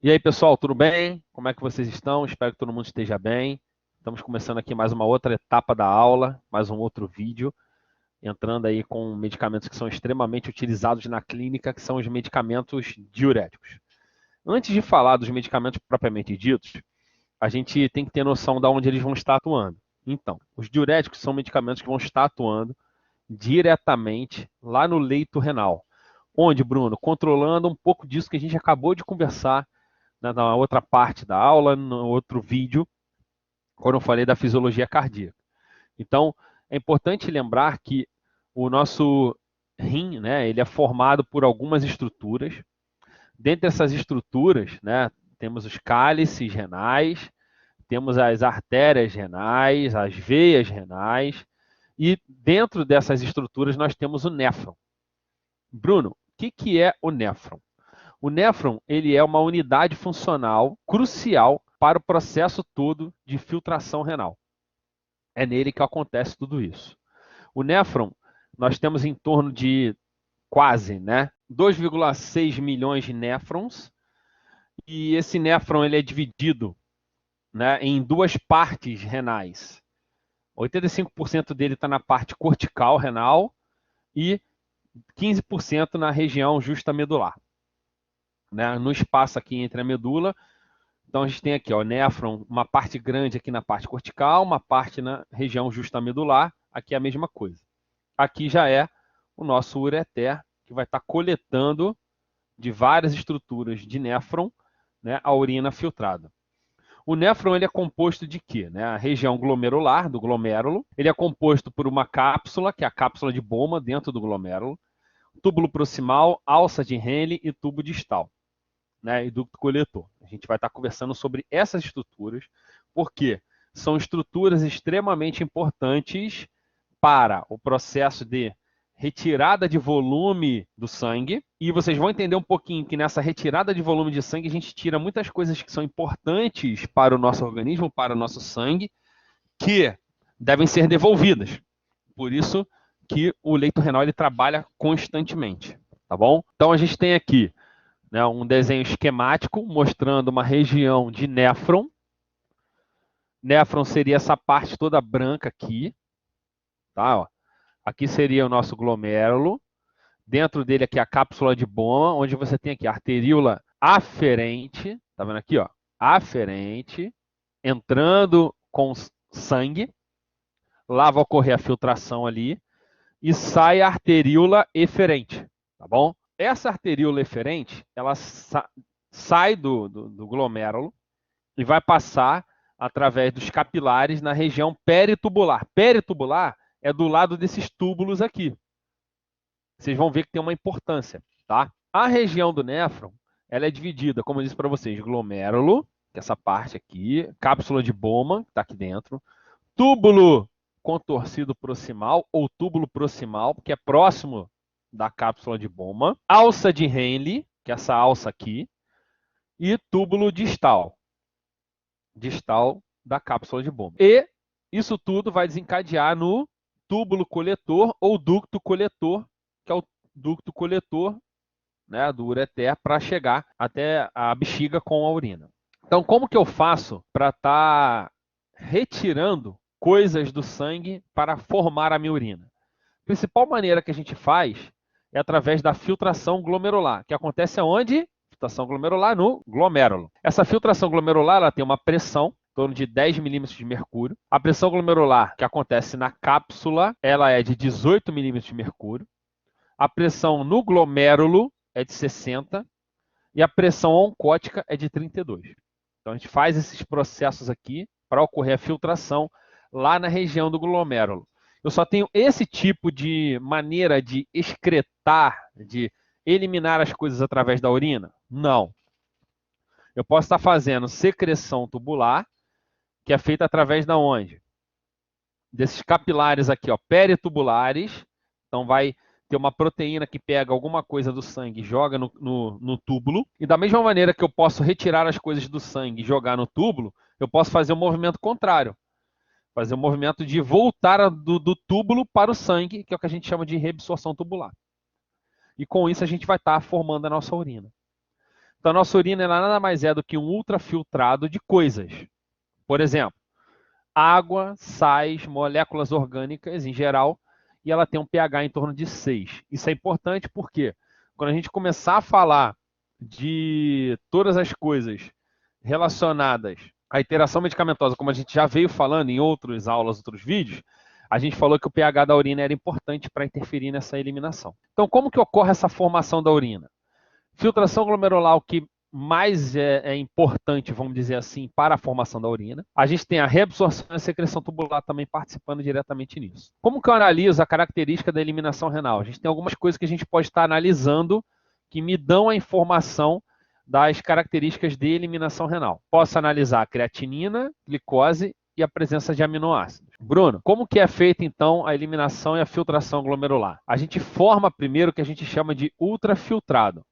E aí, pessoal, tudo bem? Como é que vocês estão? Espero que todo mundo esteja bem. Estamos começando aqui mais uma outra etapa da aula, mais um outro vídeo, entrando aí com medicamentos que são extremamente utilizados na clínica, que são os medicamentos diuréticos. Antes de falar dos medicamentos propriamente ditos, a gente tem que ter noção de onde eles vão estar atuando. Então, os diuréticos são medicamentos que vão estar atuando diretamente lá no leito renal. Onde, Bruno? Controlando um pouco disso que a gente acabou de conversar na outra parte da aula, no outro vídeo, quando eu falei da fisiologia cardíaca. Então, é importante lembrar que o nosso rim, né, ele é formado por algumas estruturas. Dentre essas estruturas, né, temos os cálices renais, temos as artérias renais, as veias renais, e dentro dessas estruturas nós temos o néfron. Bruno, o que é o néfron? O néfron ele é uma unidade funcional crucial para o processo todo de filtração renal. É nele que acontece tudo isso. O néfron, nós temos em torno de quase, 2,6 milhões de néfrons, e esse néfron ele é dividido, em duas partes renais. 85% dele está na parte cortical renal e 15% na região justa medular, no espaço aqui entre a medula. Então a gente tem aqui, ó, néfron, uma parte grande aqui na parte cortical, uma parte na região justamedular, aqui é a mesma coisa. Aqui já é o nosso ureter, que vai estar coletando de várias estruturas de néfron, a urina filtrada. O néfron ele é composto de quê? A região glomerular, do glomérulo, ele é composto por uma cápsula, que é a cápsula de Bowman dentro do glomérulo, túbulo proximal, alça de Henle e tubo distal. E ducto coletor. A gente vai estar conversando sobre essas estruturas, porque são estruturas extremamente importantes para o processo de retirada de volume do sangue. E vocês vão entender um pouquinho que nessa retirada de volume de sangue a gente tira muitas coisas que são importantes para o nosso organismo, para o nosso sangue, que devem ser devolvidas. Por isso que o leito renal ele trabalha constantemente, tá bom? Então a gente tem aqui um desenho esquemático mostrando uma região de néfron. Néfron seria essa parte toda branca aqui. Tá? Ó. Aqui seria o nosso glomérulo. Dentro dele aqui a cápsula de Bowman, onde você tem aqui a arteríola aferente. Tá vendo aqui? Ó? Aferente. Entrando com sangue. Lá vai ocorrer a filtração ali. E sai a arteríola eferente. Tá bom? Essa arteríola eferente, ela sai do glomérulo e vai passar através dos capilares na região peritubular. Peritubular é do lado desses túbulos aqui. Vocês vão ver que tem uma importância, tá? A região do néfron, ela é dividida, como eu disse para vocês, glomérulo, que é essa parte aqui, cápsula de Bowman, que está aqui dentro, túbulo contorcido proximal ou túbulo proximal, que é próximo da cápsula de Bowman, alça de Henle, que é essa alça aqui, e túbulo distal, distal da cápsula de Bowman. E isso tudo vai desencadear no túbulo coletor ou ducto coletor, que é o ducto coletor do ureter para chegar até a bexiga com a urina. Então, como que eu faço para estar retirando coisas do sangue para formar a minha urina? A principal maneira que a gente faz é através da filtração glomerular, que acontece aonde? Filtração glomerular no glomérulo. Essa filtração glomerular ela tem uma pressão em torno de 10 milímetros de mercúrio. A pressão glomerular que acontece na cápsula, ela é de 18 milímetros de mercúrio. A pressão no glomérulo é de 60 e a pressão oncótica é de 32. Então a gente faz esses processos aqui para ocorrer a filtração lá na região do glomérulo. Eu só tenho esse tipo de maneira de excretar, de eliminar as coisas através da urina? Não. Eu posso estar fazendo secreção tubular, que é feita através da onde? Desses capilares aqui, ó, peritubulares. Então vai ter uma proteína que pega alguma coisa do sangue e joga no túbulo. E da mesma maneira que eu posso retirar as coisas do sangue e jogar no túbulo, eu posso fazer um movimento contrário. Fazer um movimento de voltar do túbulo para o sangue, que é o que a gente chama de reabsorção tubular. E com isso a gente vai estar formando a nossa urina. Então, a nossa urina ela nada mais é do que um ultrafiltrado de coisas. Por exemplo, água, sais, moléculas orgânicas em geral, e ela tem um pH em torno de 6. Isso é importante porque quando a gente começar a falar de todas as coisas relacionadas à interação medicamentosa, como a gente já veio falando em outras aulas, outros vídeos, a gente falou que o pH da urina era importante para interferir nessa eliminação. Então, como que ocorre essa formação da urina? Filtração glomerular, o que mais é importante, vamos dizer assim, para a formação da urina. A gente tem a reabsorção e a secreção tubular também participando diretamente nisso. Como que eu analiso a característica da eliminação renal? A gente tem algumas coisas que a gente pode estar analisando que me dão a informação das características de eliminação renal. Posso analisar a creatinina, glicose e a presença de aminoácidos. Bruno, como que é feita então a eliminação e a filtração glomerular? A gente forma primeiro o que a gente chama de ultrafiltrado.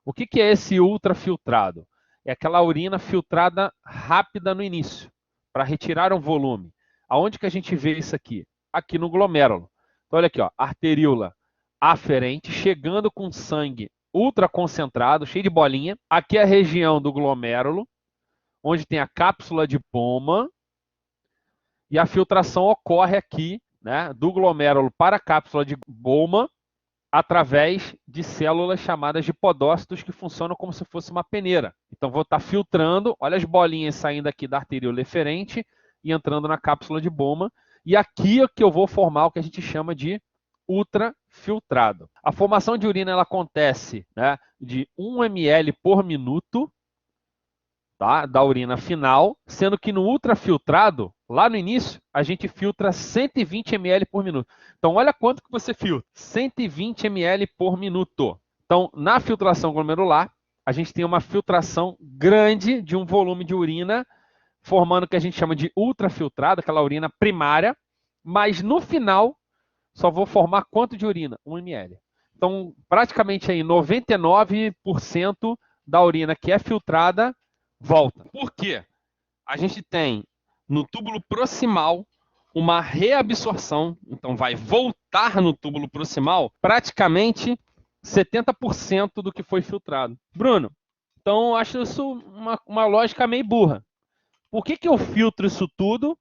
O que é esse ultrafiltrado? É aquela urina filtrada rápida no início, para retirar um volume. Aonde que a gente vê isso aqui? Aqui no glomérulo. Então, olha aqui, ó, arteríola aferente, chegando com sangue ultra concentrado, cheio de bolinha. Aqui é a região do glomérulo, onde tem a cápsula de Bowman, e a filtração ocorre aqui, né, do glomérulo para a cápsula de Bowman, através de células chamadas de podócitos que funcionam como se fosse uma peneira. Então, vou estar filtrando, olha as bolinhas saindo aqui da arteríola eferente e entrando na cápsula de Bowman. E aqui é que eu vou formar o que a gente chama de ultrafiltrado. A formação de urina ela acontece, né, de 1 ml por minuto, tá, da urina final, sendo que no ultrafiltrado, lá no início, a gente filtra 120 ml por minuto. Então, olha quanto que você filtra. 120 ml por minuto. Então, na filtração glomerular, a gente tem uma filtração grande de um volume de urina, formando o que a gente chama de ultrafiltrado, aquela urina primária, mas no final, só vou formar quanto de urina? 1 ml. Então, praticamente aí 99% da urina que é filtrada volta. Por quê? A gente tem no túbulo proximal uma reabsorção, então vai voltar no túbulo proximal praticamente 70% do que foi filtrado. Bruno, então eu acho isso uma lógica meio burra. Por que eu filtro isso tudo,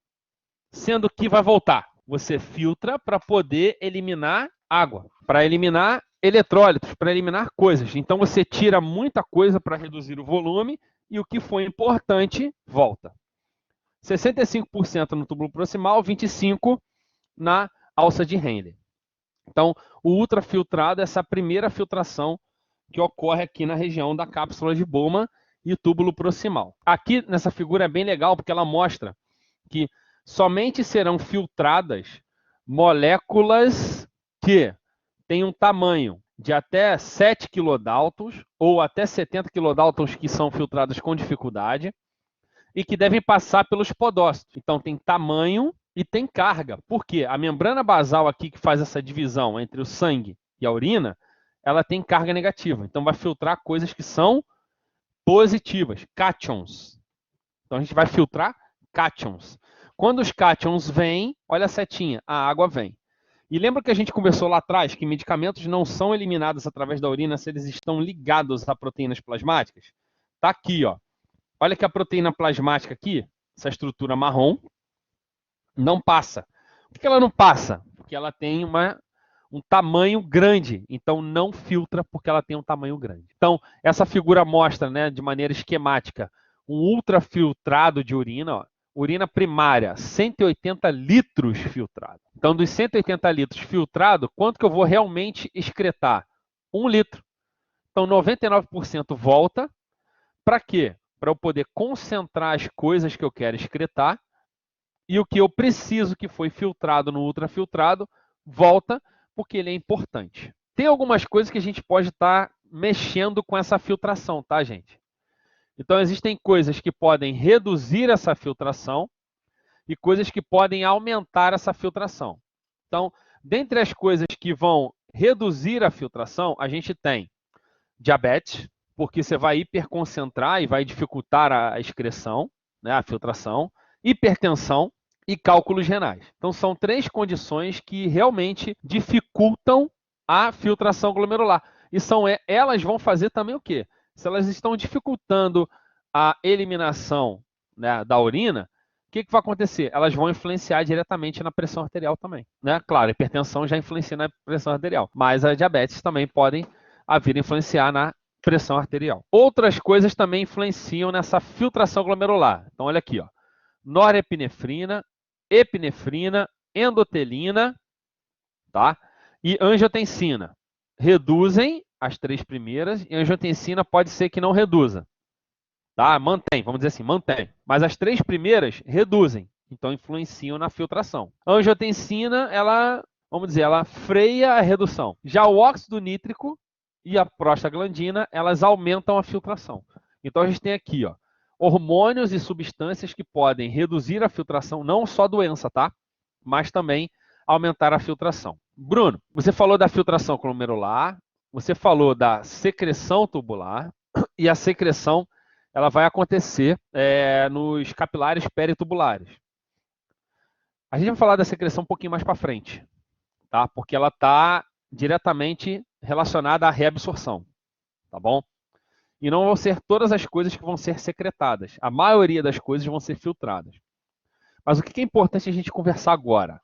sendo que vai voltar? Você filtra para poder eliminar água, para eliminar eletrólitos, para eliminar coisas. Então você tira muita coisa para reduzir o volume e o que foi importante volta. 65% no túbulo proximal, 25% na alça de Henle. Então, o ultrafiltrado é essa primeira filtração que ocorre aqui na região da cápsula de Bowman e túbulo proximal. Aqui nessa figura é bem legal porque ela mostra que somente serão filtradas moléculas que têm um tamanho de até 7 kilodaltons ou até 70 kilodaltons que são filtradas com dificuldade e que devem passar pelos podócitos. Então tem tamanho e tem carga. Por quê? A membrana basal aqui que faz essa divisão entre o sangue e a urina, ela tem carga negativa. Então vai filtrar coisas que são positivas, cátions. Então a gente vai filtrar cátions. Quando os cátions vêm, olha a setinha, a água vem. E lembra que a gente conversou lá atrás que medicamentos não são eliminados através da urina se eles estão ligados a proteínas plasmáticas? Está aqui, ó. Olha que a proteína plasmática aqui, essa estrutura marrom, não passa. Por que ela não passa? Porque ela tem um tamanho grande, então não filtra porque ela tem um tamanho grande. Então, essa figura mostra, né, de maneira esquemática, um ultrafiltrado de urina, ó. Urina primária, 180 litros filtrado. Então, dos 180 litros filtrado, quanto que eu vou realmente excretar? 1 litro. Então, 99% volta. Para quê? Para eu poder concentrar as coisas que eu quero excretar e o que eu preciso que foi filtrado no ultrafiltrado volta porque ele é importante. Tem algumas coisas que a gente pode estar mexendo com essa filtração, tá, gente? Então, existem coisas que podem reduzir essa filtração e coisas que podem aumentar essa filtração. Então, dentre as coisas que vão reduzir a filtração, a gente tem diabetes, porque você vai hiperconcentrar e vai dificultar a excreção, né, a filtração, hipertensão e cálculos renais. Então, são 3 condições que realmente dificultam a filtração glomerular. E elas vão fazer também o quê? se elas estão dificultando a eliminação, né, da urina, o que vai acontecer? Elas vão influenciar diretamente na pressão arterial também, né? Claro, a hipertensão já influencia na pressão arterial, mas a diabetes também podem vir a influenciar na pressão arterial. Outras coisas também influenciam nessa filtração glomerular. Então, olha aqui, ó. Norepinefrina, epinefrina, endotelina, tá? E angiotensina. Reduzem as três primeiras e a angiotensina pode ser que não reduza. Tá? Mantém, vamos dizer assim, mantém. Mas as três primeiras reduzem, então influenciam na filtração. A angiotensina, ela, vamos dizer, ela freia a redução. Já o óxido nítrico e a prostaglandina, elas aumentam a filtração. Então a gente tem aqui, ó, hormônios e substâncias que podem reduzir a filtração, não só doença, tá? Mas também aumentar a filtração. Bruno, você falou da filtração glomerular, você falou da secreção tubular, e a secreção ela vai acontecer nos capilares peritubulares. A gente vai falar da secreção um pouquinho mais para frente, tá? Porque ela está diretamente relacionada à reabsorção, tá bom? E não vão ser todas as coisas que vão ser secretadas. A maioria das coisas vão ser filtradas. Mas o que é importante a gente conversar agora?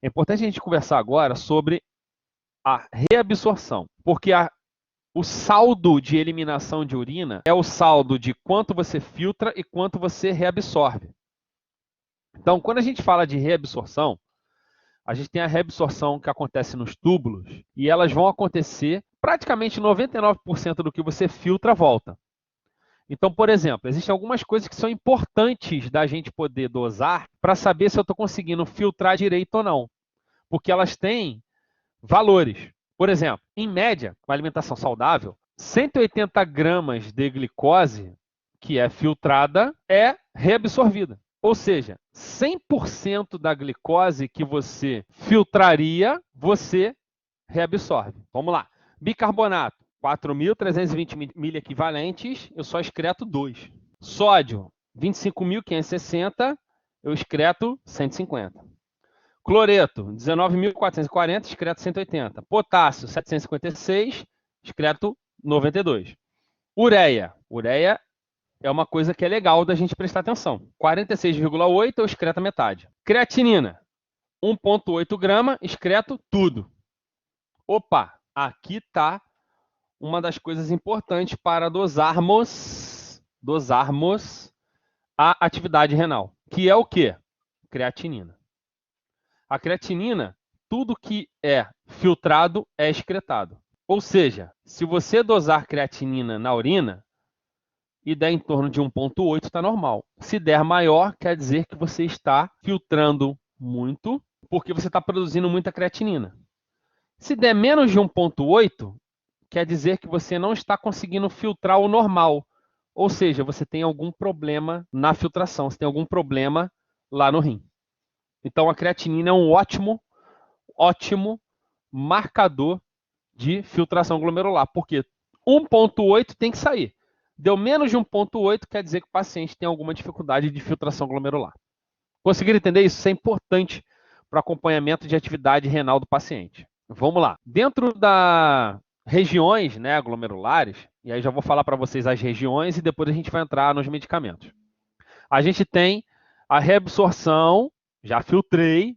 É importante a gente conversar agora sobre a reabsorção, porque o saldo de eliminação de urina é o saldo de quanto você filtra e quanto você reabsorve. Então, quando a gente fala de reabsorção, a gente tem a reabsorção que acontece nos túbulos e elas vão acontecer praticamente 99% do que você filtra volta. Então, por exemplo, existem algumas coisas que são importantes da gente poder dosar para saber se eu estou conseguindo filtrar direito ou não. Porque elas têm valores. Por exemplo, em média, com alimentação saudável, 180 gramas de glicose que é filtrada é reabsorvida. Ou seja, 100% da glicose que você filtraria, você reabsorve. Vamos lá. Bicarbonato, 4.320 miliequivalentes, eu só excreto 2. Sódio, 25.560, eu excreto 150. Cloreto, 19.440, excreto 180. Potássio, 756, excreto 92. Ureia é uma coisa que é legal da gente prestar atenção. 46,8, eu excreto a metade. Creatinina, 1,8 grama, excreto tudo. Opa, aqui está uma das coisas importantes para dosarmos a atividade renal, que é o quê? Creatinina. A creatinina, tudo que é filtrado é excretado. Ou seja, se você dosar creatinina na urina e der em torno de 1,8, está normal. Se der maior, quer dizer que você está filtrando muito, porque você está produzindo muita creatinina. Se der menos de 1,8, quer dizer que você não está conseguindo filtrar o normal. Ou seja, você tem algum problema na filtração, você tem algum problema lá no rim. Então, a creatinina é um ótimo marcador de filtração glomerular, porque 1,8 tem que sair. Deu menos de 1,8, quer dizer que o paciente tem alguma dificuldade de filtração glomerular. Conseguiram entender isso? Isso é importante para o acompanhamento de atividade renal do paciente. Vamos lá. Dentro das regiões, né, glomerulares, e aí já vou falar para vocês as regiões e depois a gente vai entrar nos medicamentos. A gente tem a reabsorção, já filtrei,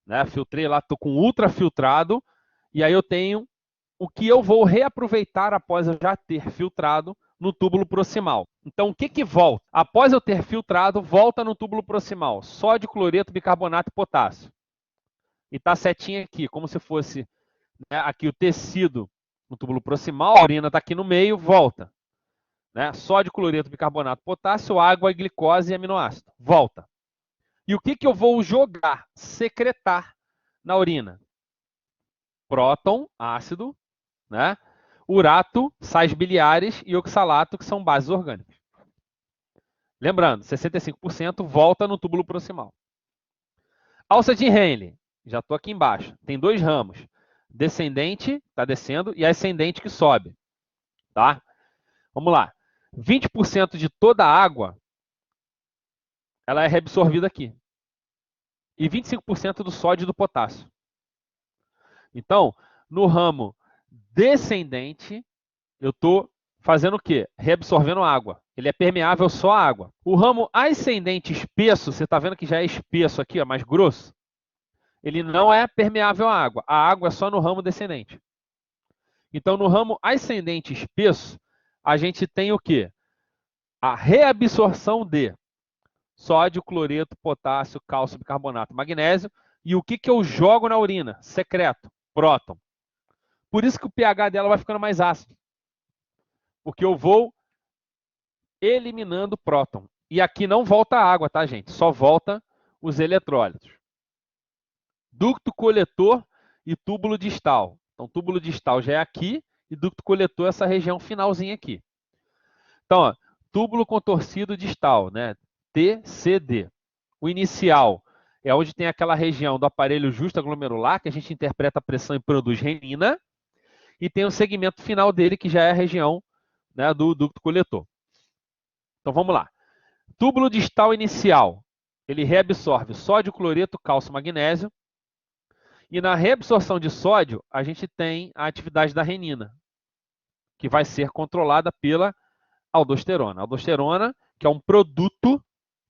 né? Filtrei lá, estou com ultrafiltrado, e aí eu tenho o que eu vou reaproveitar após eu já ter filtrado no túbulo proximal. Então, o que volta? Após eu ter filtrado, volta no túbulo proximal. Sódio, cloreto, bicarbonato e potássio. E está setinha aqui, como se fosse, né, aqui o tecido no túbulo proximal, a urina está aqui no meio, volta. Né? Sódio, cloreto, bicarbonato, potássio, água, glicose e aminoácido. Volta. E o que eu vou jogar, secretar na urina? Próton, ácido, né? Urato, sais biliares e oxalato, que são bases orgânicas. Lembrando, 65% volta no túbulo proximal. Alça de Henle, já estou aqui embaixo. Tem dois ramos. Descendente, está descendo, e ascendente que sobe. Tá? Vamos lá. 20% de toda a água ela é reabsorvida aqui. E 25% do sódio e do potássio. Então, no ramo descendente, eu estou fazendo o quê? Reabsorvendo água. Ele é permeável só à água. O ramo ascendente espesso, você está vendo que já é espesso aqui, ó, mais grosso? Ele não é permeável à água. A água é só no ramo descendente. Então, no ramo ascendente espesso, a gente tem o quê? A reabsorção de sódio, cloreto, potássio, cálcio, bicarbonato, magnésio. E o que eu jogo na urina? Secreto, próton. Por isso que o pH dela vai ficando mais ácido. Porque eu vou eliminando próton. E aqui não volta a água, tá, gente? Só volta os eletrólitos. Ducto coletor e túbulo distal. Então, túbulo distal já é aqui e ducto coletor é essa região finalzinha aqui. Então, ó, túbulo contorcido distal, né? TCD. O inicial é onde tem aquela região do aparelho justo-glomerular, que a gente interpreta a pressão e produz renina, e tem o segmento final dele, que já é a região, né, do ducto coletor. Então, vamos lá. Túbulo distal inicial, ele reabsorve sódio, cloreto, cálcio, magnésio. E na reabsorção de sódio, a gente tem a atividade da renina, que vai ser controlada pela aldosterona. A aldosterona, que é um produto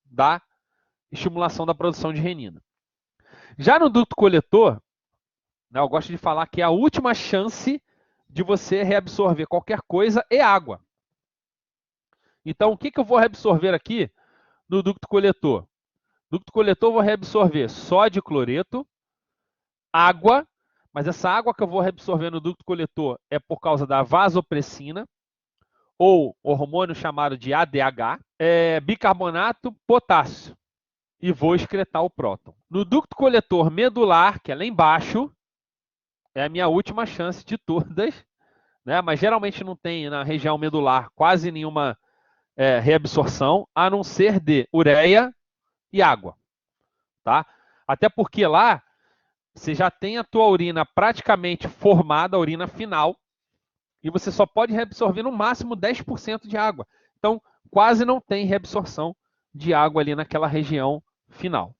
da estimulação da produção de renina. Já no ducto coletor, né, eu gosto de falar que a última chance de você reabsorver qualquer coisa é água. Então, o que eu vou reabsorver aqui no ducto coletor? Ducto coletor eu vou reabsorver sódio e cloreto, água, mas essa água que eu vou reabsorver no ducto coletor é por causa da vasopressina, ou hormônio chamado de ADH, bicarbonato, potássio, e vou excretar o próton. No ducto coletor medular, que é lá embaixo, é a minha última chance de todas, né? Mas geralmente não tem na região medular quase nenhuma reabsorção, a não ser de ureia e água, tá? Até porque lá você já tem a tua urina praticamente formada, a urina final, e você só pode reabsorver no máximo 10% de água. Então, quase não tem reabsorção de água ali naquela região final.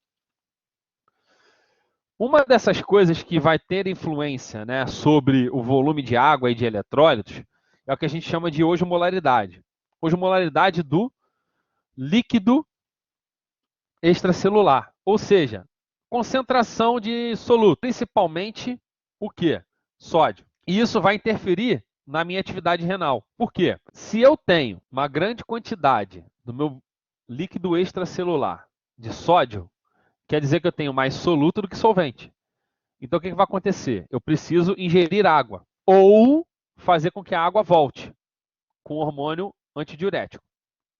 Uma dessas coisas que vai ter influência, né, sobre o volume de água e de eletrólitos é o que a gente chama de osmolaridade. Osmolaridade do líquido extracelular, ou seja, concentração de soluto, principalmente o quê? Sódio. E isso vai interferir na minha atividade renal. Por quê? Se eu tenho uma grande quantidade do meu líquido extracelular de sódio, quer dizer que eu tenho mais soluto do que solvente. Então, o que vai acontecer? Eu preciso ingerir água ou fazer com que a água volte com o hormônio antidiurético,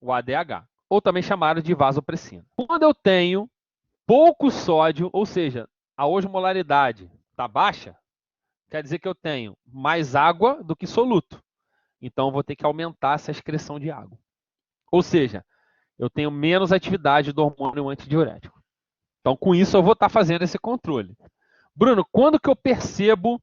o ADH, ou também chamado de vasopressina. Quando eu tenho pouco sódio, ou seja, a osmolaridade está baixa, quer dizer que eu tenho mais água do que soluto. Então, eu vou ter que aumentar essa excreção de água. Ou seja, eu tenho menos atividade do hormônio antidiurético. Então, com isso, eu vou estar fazendo esse controle. Bruno, quando que eu percebo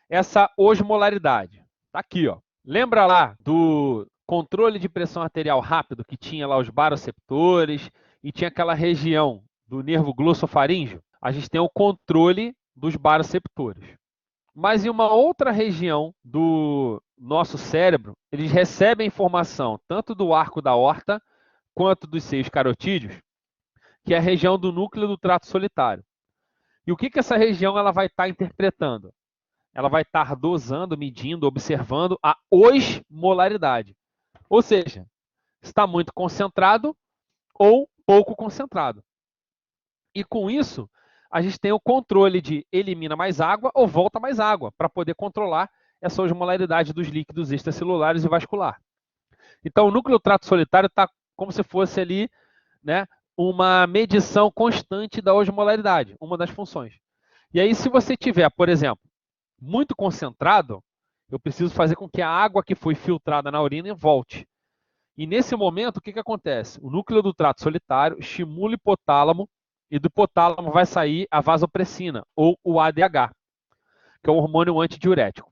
essa osmolaridade? Está aqui, ó. Lembra lá do controle de pressão arterial rápido, que tinha lá os baroceptores e tinha aquela região do nervo glossofaríngeo? A gente tem o controle dos baroceptores. Mas em uma outra região do nosso cérebro, eles recebem informação tanto do arco da aorta quanto dos seios carotídeos, que é a região do núcleo do trato solitário. E o que essa região ela vai estar interpretando? Ela vai estar dosando, medindo, observando a osmolaridade. Ou seja, está muito concentrado ou pouco concentrado. E com isso, a gente tem o controle de elimina mais água ou volta mais água, para poder controlar essa osmolaridade dos líquidos extracelulares e vascular. Então, o núcleo trato solitário está como se fosse ali, né, uma medição constante da osmolaridade, uma das funções. E aí, se você tiver, por exemplo, muito concentrado, eu preciso fazer com que a água que foi filtrada na urina volte. E nesse momento, o que acontece? O núcleo do trato solitário estimula o hipotálamo e do hipotálamo vai sair a vasopressina, ou o ADH, que é um hormônio antidiurético.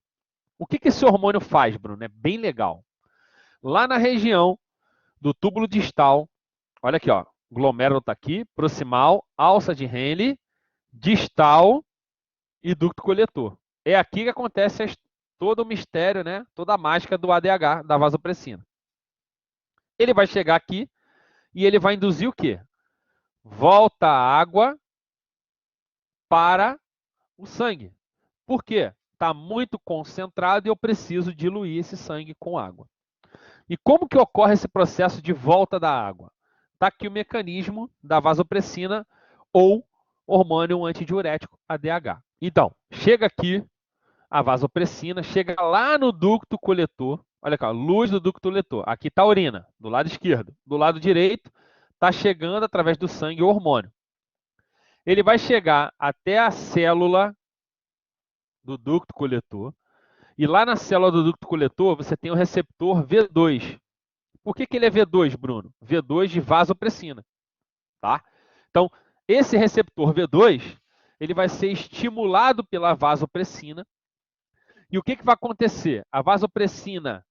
O que esse hormônio faz, Bruno? É bem legal. Lá na região do túbulo distal, olha aqui, ó, glomérulo está aqui, proximal, alça de Henle, distal e ducto coletor. É aqui que acontece todo o mistério, né? Toda a mágica do ADH, da vasopressina. Ele vai chegar aqui e ele vai induzir o quê? Volta a água para o sangue. Por quê? Está muito concentrado e eu preciso diluir esse sangue com água. E como que ocorre esse processo de volta da água? Está aqui o mecanismo da vasopressina ou hormônio antidiurético, ADH. Então, chega aqui a vasopressina, chega lá no ducto coletor. Olha cá, luz do ducto coletor. Aqui está a urina, do lado esquerdo. Do lado direito, está chegando através do sangue o hormônio. Ele vai chegar até a célula do ducto coletor. E lá na célula do ducto coletor, você tem o receptor V2. Por que ele é V2, Bruno? V2 de vasopressina. Tá? Então, esse receptor V2, ele vai ser estimulado pela vasopressina. E o que vai acontecer? A vasopressina,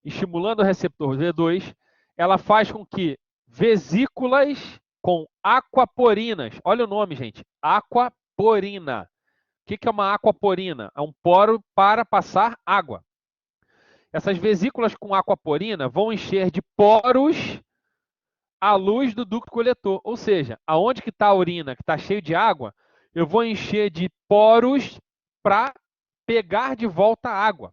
estimulando o receptor V2, ela faz com que vesículas com aquaporinas, olha o nome, gente, aquaporina. O que é uma aquaporina? É um poro para passar água. Essas vesículas com aquaporina vão encher de poros a luz do ducto coletor. Ou seja, aonde que está a urina, que está cheio de água, eu vou encher de poros para pegar de volta a água.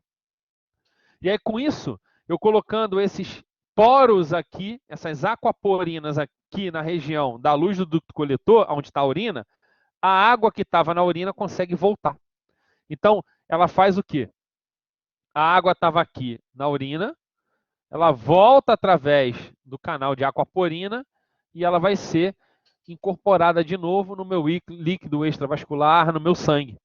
E aí, com isso, eu colocando esses poros aqui, essas aquaporinas aqui na região da luz do ducto coletor, onde está a urina, a água que estava na urina consegue voltar. Então, ela faz o quê? A água estava aqui na urina, ela volta através do canal de aquaporina e ela vai ser incorporada de novo no meu líquido extravascular, no meu sangue.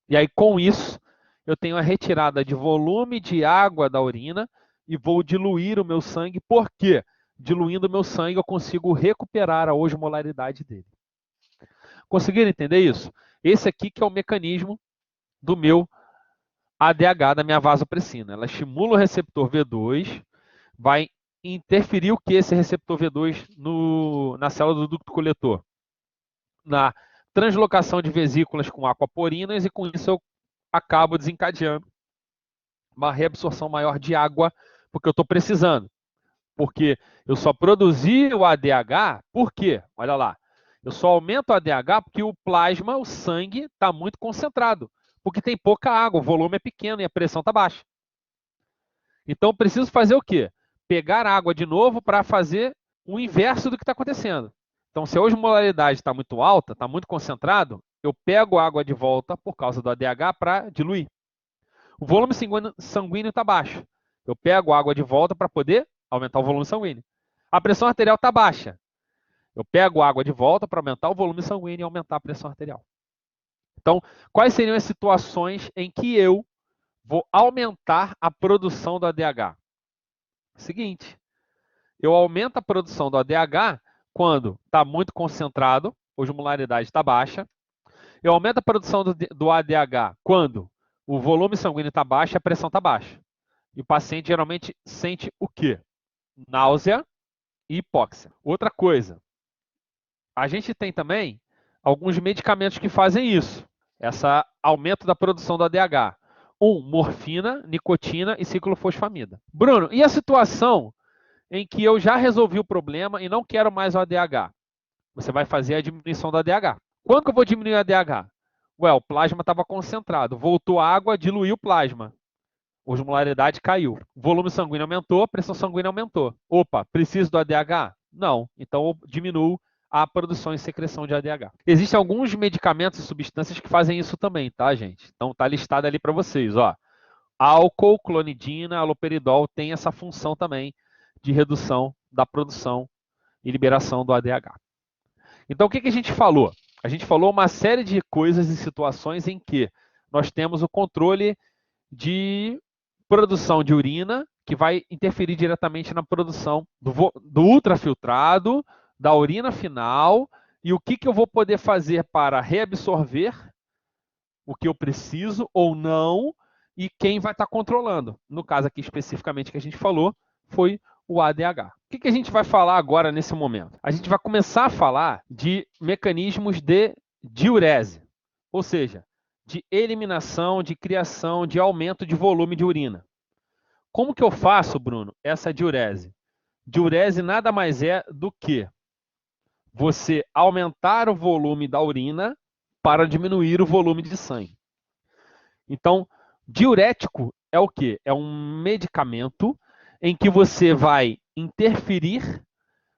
E aí, com isso, eu tenho a retirada de volume de água da urina e vou diluir o meu sangue. Por quê? Diluindo o meu sangue, eu consigo recuperar a osmolaridade dele. Conseguiram entender isso? Esse aqui que é o mecanismo do meu ADH, da minha vasopressina. Ela estimula o receptor V2, vai interferir o que esse receptor V2 na célula do ducto coletor? Na translocação de vesículas com aquaporinas e com isso eu acabo desencadeando uma reabsorção maior de água, porque eu estou precisando. Porque eu só produzi o ADH, por quê? Olha lá. Eu só aumento o ADH porque o plasma, o sangue, está muito concentrado. Porque tem pouca água, o volume é pequeno e a pressão está baixa. Então, eu preciso fazer o quê? Pegar água de novo para fazer o inverso do que está acontecendo. Então, se a osmolaridade está muito alta, está muito concentrado, eu pego água de volta por causa do ADH para diluir. O volume sanguíneo está baixo. Eu pego água de volta para poder aumentar o volume sanguíneo. A pressão arterial está baixa. Eu pego água de volta para aumentar o volume sanguíneo e aumentar a pressão arterial. Então, quais seriam as situações em que eu vou aumentar a produção do ADH? Seguinte, eu aumento a produção do ADH quando está muito concentrado, a osmolaridade está baixa. Eu aumento a produção do ADH quando o volume sanguíneo está baixo e a pressão está baixa. E o paciente geralmente sente o quê? Náusea e hipóxia. Outra coisa, a gente tem também alguns medicamentos que fazem isso, esse aumento da produção do ADH. Morfina, nicotina e ciclofosfamida. Bruno, e a situação em que eu já resolvi o problema e não quero mais o ADH? Você vai fazer a diminuição do ADH. Quando que eu vou diminuir o ADH? Ué, o plasma estava concentrado, voltou água, diluiu o plasma. A osmolaridade caiu. O volume sanguíneo aumentou, a pressão sanguínea aumentou. Opa, preciso do ADH? Não. Então eu diminuo a produção e secreção de ADH. Existem alguns medicamentos e substâncias que fazem isso também, tá, gente? Então tá listado ali para vocês, ó. Álcool, clonidina, haloperidol tem essa função também de redução da produção e liberação do ADH. Então o que a gente falou? A gente falou uma série de coisas e situações em que nós temos o controle de produção de urina, que vai interferir diretamente na produção do ultrafiltrado, da urina final, e o que eu vou poder fazer para reabsorver o que eu preciso ou não, e quem vai estar controlando. No caso aqui especificamente que a gente falou, foi o ADH. O que a gente vai falar agora nesse momento? A gente vai começar a falar de mecanismos de diurese, ou seja, de eliminação, de criação, de aumento de volume de urina. Como que eu faço, Bruno, essa diurese? Diurese nada mais é do que você aumentar o volume da urina para diminuir o volume de sangue. Então, diurético é o quê? É um medicamento em que você vai interferir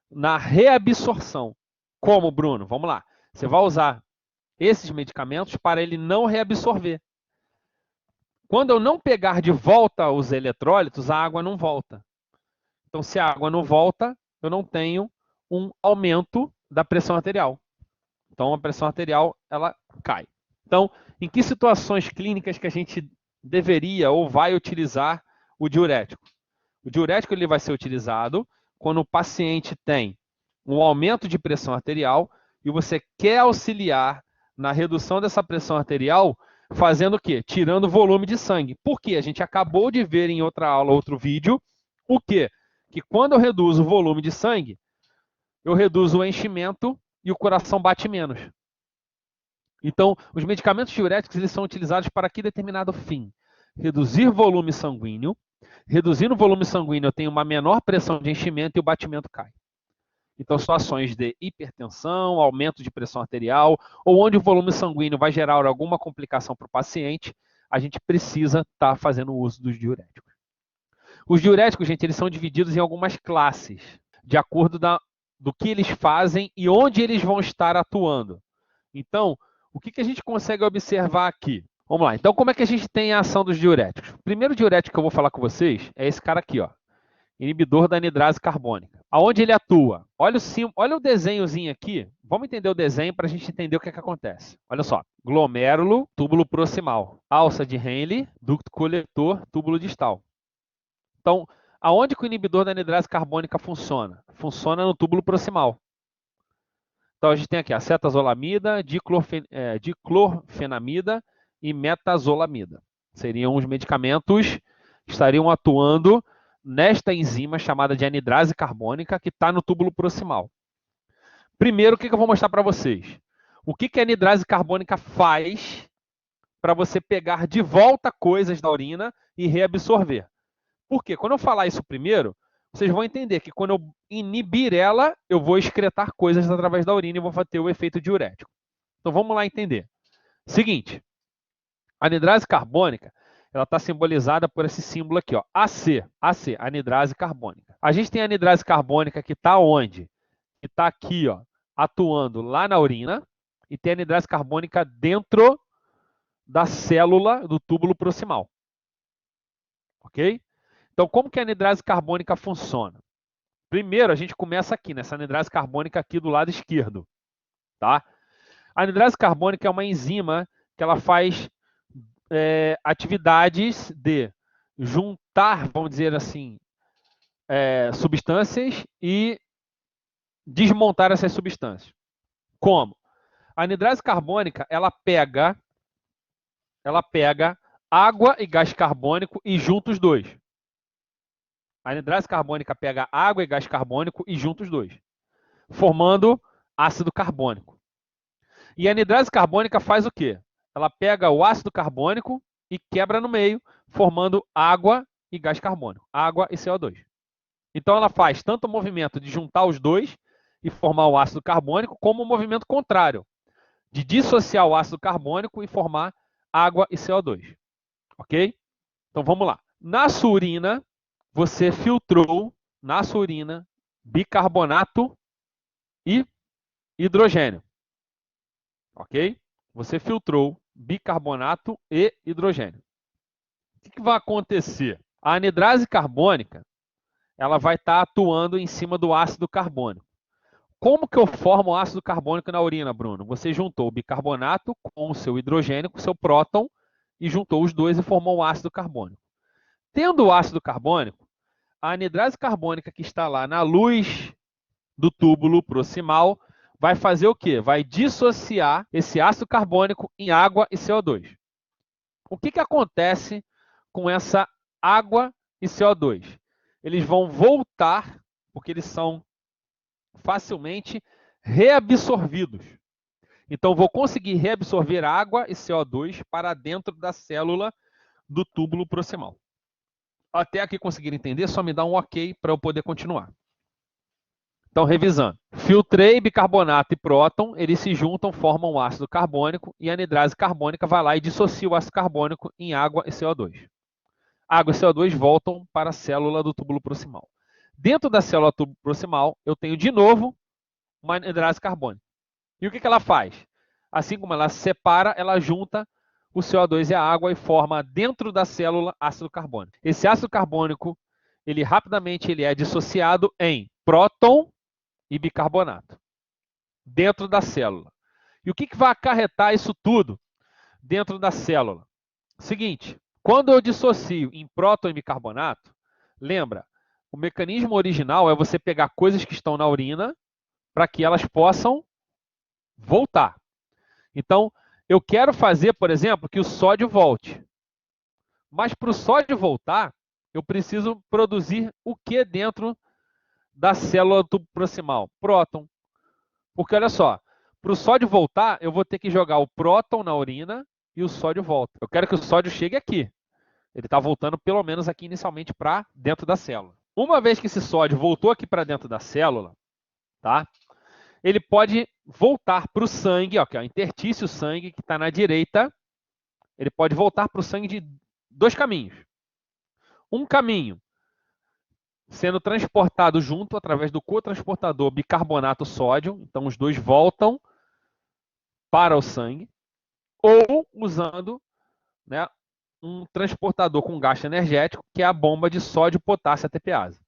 na reabsorção. Como, Bruno? Vamos lá. Você vai usar esses medicamentos para ele não reabsorver. Quando eu não pegar de volta os eletrólitos, a água não volta. Então, se a água não volta, eu não tenho um aumento da pressão arterial. Então, a pressão arterial, ela cai. Então, em que situações clínicas que a gente deveria ou vai utilizar o diurético? O diurético ele vai ser utilizado quando o paciente tem um aumento de pressão arterial e você quer auxiliar na redução dessa pressão arterial fazendo o quê? Tirando volume de sangue. Por quê? A gente acabou de ver em outra aula, outro vídeo, o quê? Que quando eu reduzo o volume de sangue, eu reduzo o enchimento e o coração bate menos. Então, os medicamentos diuréticos eles são utilizados para que determinado fim? Reduzir volume sanguíneo. Reduzindo o volume sanguíneo, eu tenho uma menor pressão de enchimento e o batimento cai. Então, situações de hipertensão, aumento de pressão arterial, ou onde o volume sanguíneo vai gerar alguma complicação para o paciente, a gente precisa estar fazendo uso dos diuréticos. Os diuréticos, gente, eles são divididos em algumas classes, de acordo do que eles fazem e onde eles vão estar atuando. Então, o que a gente consegue observar aqui? Vamos lá. Então, como é que a gente tem a ação dos diuréticos? O primeiro diurético que eu vou falar com vocês é esse cara aqui, ó. Inibidor da anidrase carbônica. Aonde ele atua? Olha o desenhozinho aqui. Vamos entender o desenho para a gente entender o que acontece. Olha só. Glomérulo, túbulo proximal. Alça de Henle, ducto coletor, túbulo distal. Então, aonde que o inibidor da anidrase carbônica funciona? Funciona no túbulo proximal. Então, a gente tem aqui acetazolamida, diclorfenamida e metazolamida. Seriam os medicamentos que estariam atuando nesta enzima chamada de anidrase carbônica que está no túbulo proximal. Primeiro, o que eu vou mostrar para vocês? O que a anidrase carbônica faz para você pegar de volta coisas da urina e reabsorver? Por quê? Quando eu falar isso primeiro, vocês vão entender que quando eu inibir ela, eu vou excretar coisas através da urina e vou ter o efeito diurético. Então vamos lá entender. Seguinte, a anidrase carbônica, ela está simbolizada por esse símbolo aqui, ó, AC, anidrase carbônica. A gente tem a anidrase carbônica que está onde? Que está aqui, ó, atuando lá na urina, e tem a anidrase carbônica dentro da célula do túbulo proximal. Ok? Então, como que a anidrase carbônica funciona? Primeiro, a gente começa aqui, nessa anidrase carbônica aqui do lado esquerdo. Tá? A anidrase carbônica é uma enzima que ela faz atividades de juntar, vamos dizer assim, substâncias e desmontar essas substâncias. Como? A anidrase carbônica, ela pega água e gás carbônico e junta os dois. A anidrase carbônica pega água e gás carbônico e junta os dois, formando ácido carbônico. E a anidrase carbônica faz o quê? Ela pega o ácido carbônico e quebra no meio, formando água e gás carbônico, água e CO2. Então ela faz tanto o movimento de juntar os dois e formar o ácido carbônico, como o movimento contrário, de dissociar o ácido carbônico e formar água e CO2. Ok? Então vamos lá. Na sua urina, você filtrou, na sua urina, bicarbonato e hidrogênio. Ok? Você filtrou bicarbonato e hidrogênio. O que vai acontecer? A anidrase carbônica, ela vai estar atuando em cima do ácido carbônico. Como que eu formo o ácido carbônico na urina, Bruno? Você juntou o bicarbonato com o seu hidrogênio, com o seu próton, e juntou os dois e formou o ácido carbônico. Tendo o ácido carbônico, a anidrase carbônica que está lá na luz do túbulo proximal vai fazer o quê? Vai dissociar esse ácido carbônico em água e CO2. O que acontece com essa água e CO2? Eles vão voltar, porque eles são facilmente reabsorvidos. Então, vou conseguir reabsorver água e CO2 para dentro da célula do túbulo proximal. Até aqui conseguir entender, só me dá um ok para eu poder continuar. Então, revisando. Filtrei bicarbonato e próton, eles se juntam, formam um ácido carbônico e a anidrase carbônica vai lá e dissocia o ácido carbônico em água e CO2. Água e CO2 voltam para a célula do túbulo proximal. Dentro da célula do túbulo proximal, eu tenho de novo uma anidrase carbônica. E o que ela faz? Assim como ela se separa, ela junta o CO2 e a água e forma dentro da célula ácido carbônico. Esse ácido carbônico, ele rapidamente é dissociado em próton e bicarbonato dentro da célula. E o que vai acarretar isso tudo dentro da célula? Seguinte, quando eu dissocio em próton e bicarbonato, lembra, o mecanismo original é você pegar coisas que estão na urina para que elas possam voltar. Então, eu quero fazer, por exemplo, que o sódio volte. Mas para o sódio voltar, eu preciso produzir o que dentro da célula do tubo proximal? Próton. Porque olha só, para o sódio voltar, eu vou ter que jogar o próton na urina e o sódio volta. Eu quero que o sódio chegue aqui. Ele está voltando pelo menos aqui inicialmente para dentro da célula. Uma vez que esse sódio voltou aqui para dentro da célula, tá? Ele pode voltar para o sangue, ó, que é o interstício sangue que está na direita. Ele pode voltar para o sangue de dois caminhos. Um caminho sendo transportado junto através do cotransportador bicarbonato sódio, então os dois voltam para o sangue, ou usando, né, um transportador com gasto energético, que é a bomba de sódio potássio ATPase.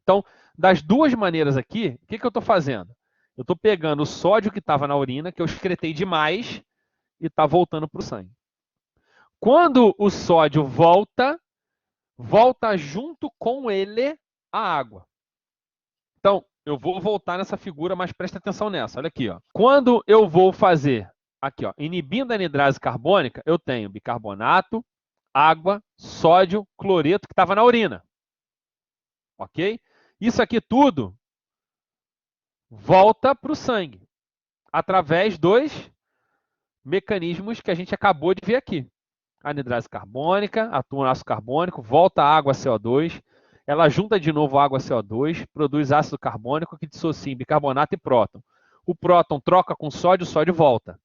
Então, das duas maneiras aqui, o que eu estou fazendo? Eu estou pegando o sódio que estava na urina, que eu excretei demais, e está voltando para o sangue. Quando o sódio volta junto com ele a água. Então, eu vou voltar nessa figura, mas presta atenção nessa. Olha aqui, ó. Quando eu vou fazer, aqui, ó, inibindo a anidrase carbônica, eu tenho bicarbonato, água, sódio, cloreto que estava na urina. Ok? Isso aqui tudo volta para o sangue, através dos mecanismos que a gente acabou de ver aqui. A anidrase carbônica, atua no ácido carbônico, volta a água CO2, ela junta de novo água CO2, produz ácido carbônico que dissocia em bicarbonato e próton. O próton troca com sódio, o sódio volta.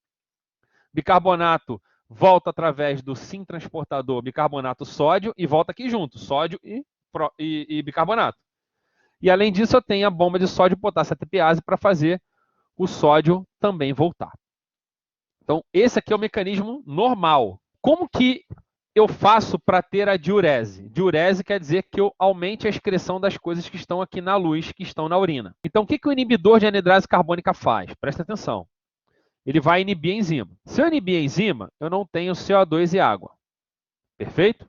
Bicarbonato volta através do sim transportador bicarbonato sódio e volta aqui junto, sódio e bicarbonato. E além disso, eu tenho a bomba de sódio potássio ATPase para fazer o sódio também voltar. Então, esse aqui é o mecanismo normal. Como que eu faço para ter a diurese? Diurese quer dizer que eu aumente a excreção das coisas que estão aqui na luz, que estão na urina. Então, o que o inibidor de anidrase carbônica faz? Presta atenção. Ele vai inibir a enzima. Se eu inibir a enzima, eu não tenho CO2 e água. Perfeito?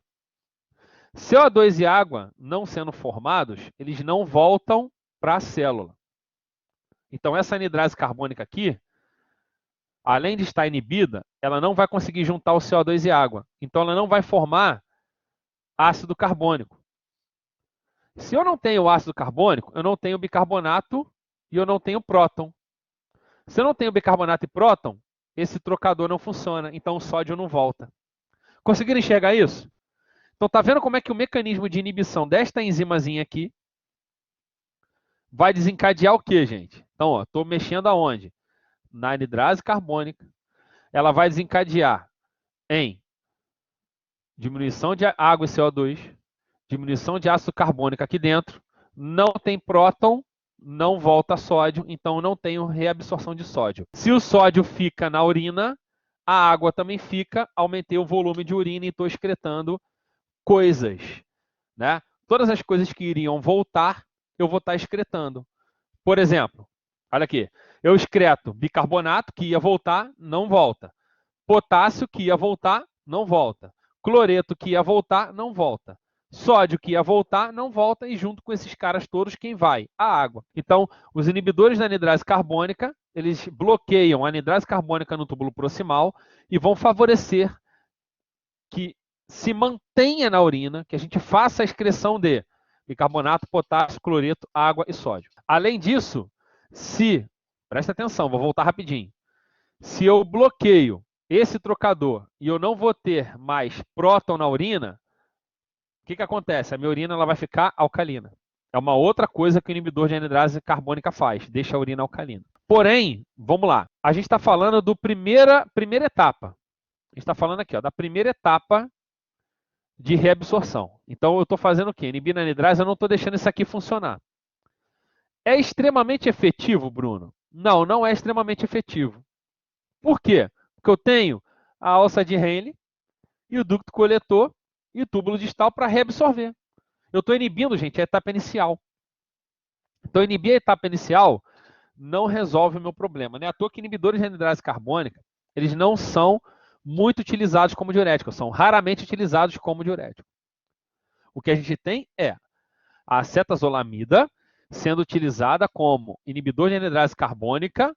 CO2 e água não sendo formados, eles não voltam para a célula. Então, essa anidrase carbônica aqui, além de estar inibida, ela não vai conseguir juntar o CO2 e água. Então, ela não vai formar ácido carbônico. Se eu não tenho ácido carbônico, eu não tenho bicarbonato e eu não tenho próton. Se eu não tenho bicarbonato e próton, esse trocador não funciona, então o sódio não volta. Conseguiram enxergar isso? Então, tá vendo como é que o mecanismo de inibição desta enzimazinha aqui vai desencadear o quê, gente? Então, estou mexendo aonde? Na anidrase carbônica. Ela vai desencadear em diminuição de água e CO2, diminuição de ácido carbônico aqui dentro, não tem próton, não volta sódio, então não tenho reabsorção de sódio. Se o sódio fica na urina, a água também fica, aumentei o volume de urina e estou excretando coisas, né? Todas as coisas que iriam voltar, eu vou estar excretando. Por exemplo, olha aqui, eu excreto bicarbonato, que ia voltar, não volta. Potássio, que ia voltar, não volta. Cloreto, que ia voltar, não volta. Sódio, que ia voltar, não volta. E junto com esses caras todos, quem vai? A água. Então, os inibidores da anidrase carbônica, eles bloqueiam a anidrase carbônica no túbulo proximal e vão favorecer que se mantenha na urina, que a gente faça a excreção de bicarbonato, potássio, cloreto, água e sódio. Além disso, presta atenção, vou voltar rapidinho. Se eu bloqueio esse trocador e eu não vou ter mais próton na urina, o que acontece? A minha urina ela vai ficar alcalina. É uma outra coisa que o inibidor de anidrase carbônica faz, deixa a urina alcalina. Porém, vamos lá, a gente está falando do primeira etapa. A gente está falando aqui, ó, da primeira etapa de reabsorção. Então, eu estou fazendo o quê? Inibindo a anidrase, eu não estou deixando isso aqui funcionar. É extremamente efetivo, Bruno? Não, não é extremamente efetivo. Por quê? Porque eu tenho a alça de Henle e o ducto coletor e o túbulo distal para reabsorver. Eu estou inibindo, gente, a etapa inicial. Então, inibir a etapa inicial não resolve o meu problema. Não é à toa que inibidores de anidrase carbônica, eles não são muito utilizados como diuréticos, são raramente utilizados como diurético. O que a gente tem é a acetazolamida sendo utilizada como inibidor de anidrase carbônica,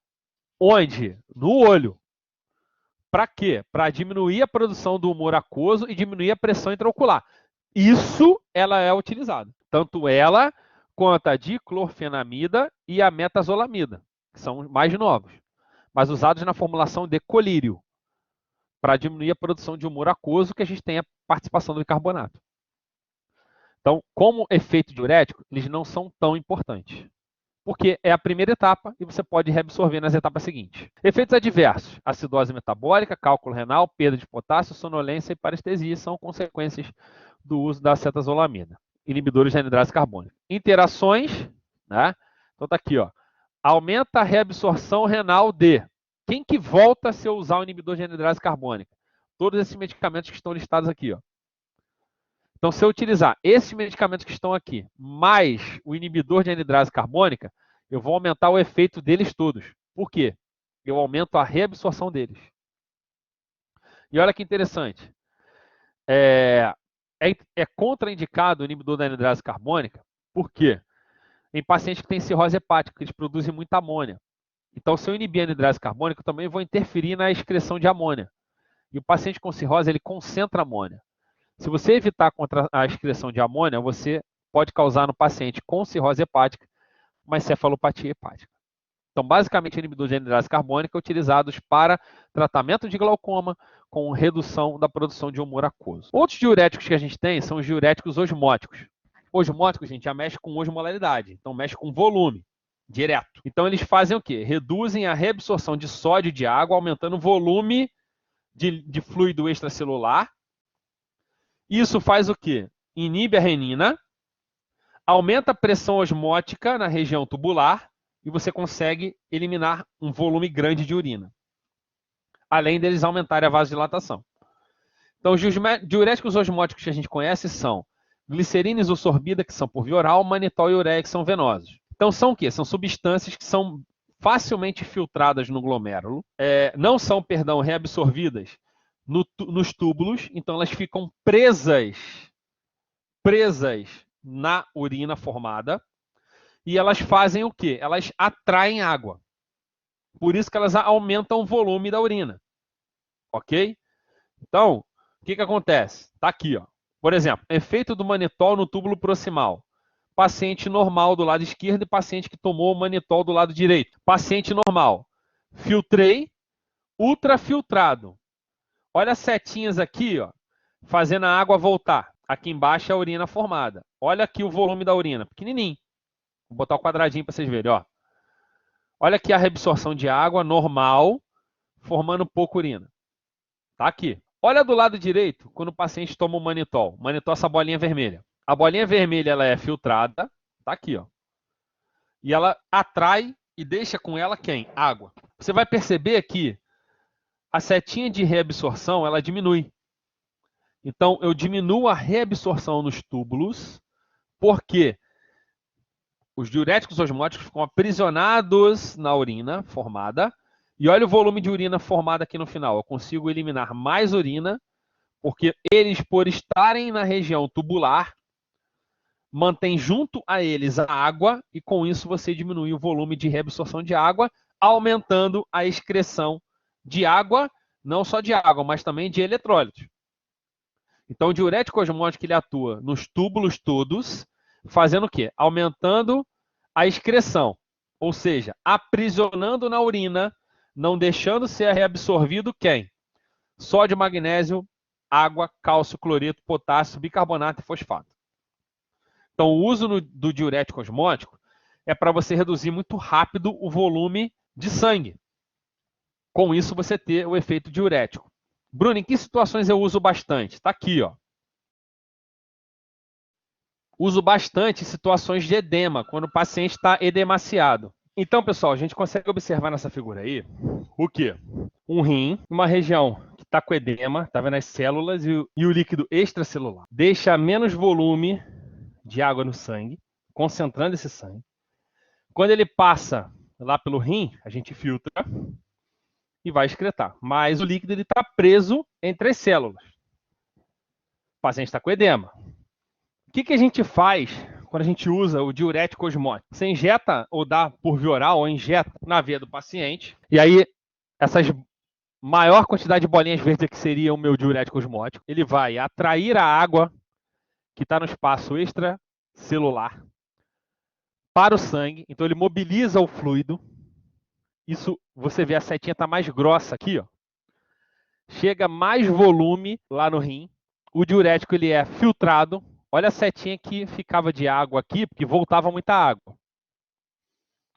onde? No olho. Para quê? Para diminuir a produção do humor aquoso e diminuir a pressão intraocular. Isso ela é utilizada. Tanto ela quanto a diclorfenamida e a metazolamida, que são mais novos, mas usados na formulação de colírio, para diminuir a produção de humor aquoso que a gente tem a participação do bicarbonato. Então, como efeito diurético, eles não são tão importantes, porque é a primeira etapa e você pode reabsorver nas etapas seguintes. Efeitos adversos: acidose metabólica, cálculo renal, perda de potássio, sonolência e parestesia são consequências do uso da acetazolamida, inibidores de anidrase carbônica. Interações, né? Então tá aqui, ó. Aumenta a reabsorção renal de. Quem que volta se eu usar o inibidor de anidrase carbônica? Todos esses medicamentos que estão listados aqui, ó. Então, se eu utilizar esses medicamentos que estão aqui, mais o inibidor de anidrase carbônica, eu vou aumentar o efeito deles todos. Por quê? Eu aumento a reabsorção deles. E olha que interessante. É contraindicado o inibidor da anidrase carbônica, por quê? Em pacientes que têm cirrose hepática, eles produzem muita amônia. Então, se eu inibir a anidrase carbônica, eu também vou interferir na excreção de amônia. E o paciente com cirrose, ele concentra amônia. Se você evitar a excreção de amônia, você pode causar no paciente com cirrose hepática uma encefalopatia hepática. Então, basicamente, inibidores de anidrase carbônica utilizados para tratamento de glaucoma com redução da produção de humor aquoso. Outros diuréticos que a gente tem são os diuréticos osmóticos. Osmóticos, gente, já mexe com osmolaridade, então mexe com volume direto. Então, eles fazem o quê? Reduzem a reabsorção de sódio de água, aumentando o volume de fluido extracelular. Isso faz o quê? Inibe a renina, aumenta a pressão osmótica na região tubular e você consegue eliminar um volume grande de urina, além deles aumentarem a vasodilatação. Então, os diuréticos osmóticos que a gente conhece são glicerina isosorbida, que são por via oral, manitol e ureia, que são venosos. Então, são o quê? São substâncias que são facilmente filtradas no glomérulo, não são, reabsorvidas nos túbulos, então elas ficam presas na urina formada, e elas fazem o quê? Elas atraem água. Por isso que elas aumentam o volume da urina. Ok? Então, o que acontece? Está aqui, ó. Por exemplo, efeito do manitol no túbulo proximal. Paciente normal do lado esquerdo e paciente que tomou o manitol do lado direito. Paciente normal. Filtrei, ultrafiltrado. Olha as setinhas aqui, ó, fazendo a água voltar. Aqui embaixo é a urina formada. Olha aqui o volume da urina, pequenininho. Vou botar o quadradinho para vocês verem, ó. Olha aqui a reabsorção de água normal, formando pouca urina. Tá aqui. Olha do lado direito, quando o paciente toma o manitol. Manitol, essa bolinha vermelha. A bolinha vermelha ela é filtrada, tá aqui, ó. E ela atrai e deixa com ela quem? Água. Você vai perceber que a setinha de reabsorção, ela diminui. Então, eu diminuo a reabsorção nos túbulos, porque os diuréticos osmóticos ficam aprisionados na urina formada. E olha o volume de urina formado aqui no final. Eu consigo eliminar mais urina, porque eles, por estarem na região tubular, mantém junto a eles a água, e com isso você diminui o volume de reabsorção de água, aumentando a excreção de água, não só de água, mas também de eletrólitos. Então, o diurético osmótico ele atua nos túbulos todos, fazendo o quê? Aumentando a excreção, ou seja, aprisionando na urina não deixando ser reabsorvido quem? Sódio, magnésio, água, cálcio, cloreto, potássio, bicarbonato e fosfato. Então, o uso do diurético osmótico é para você reduzir muito rápido o volume de sangue. Com isso, você ter o efeito diurético. Bruno, em que situações eu uso bastante? Está aqui, ó. Uso bastante em situações de edema, quando o paciente está edemaciado. Então, pessoal, a gente consegue observar nessa figura aí o quê? Um rim, uma região que está com edema, está vendo as células e o líquido extracelular. Deixa menos volume de água no sangue, concentrando esse sangue. Quando ele passa lá pelo rim, a gente filtra e vai excretar. Mas o líquido está preso entre as células. O paciente está com edema. O que a gente faz quando a gente usa o diurético osmótico? Você injeta ou dá por via oral ou injeta na veia do paciente. E aí, essas maior quantidade de bolinhas verdes que seria o meu diurético osmótico, ele vai atrair a água que está no espaço extracelular para o sangue. Então, ele mobiliza o fluido. Isso, você vê a setinha está mais grossa aqui, ó. Chega mais volume lá no rim. O diurético ele é filtrado. Olha a setinha que ficava de água aqui, porque voltava muita água.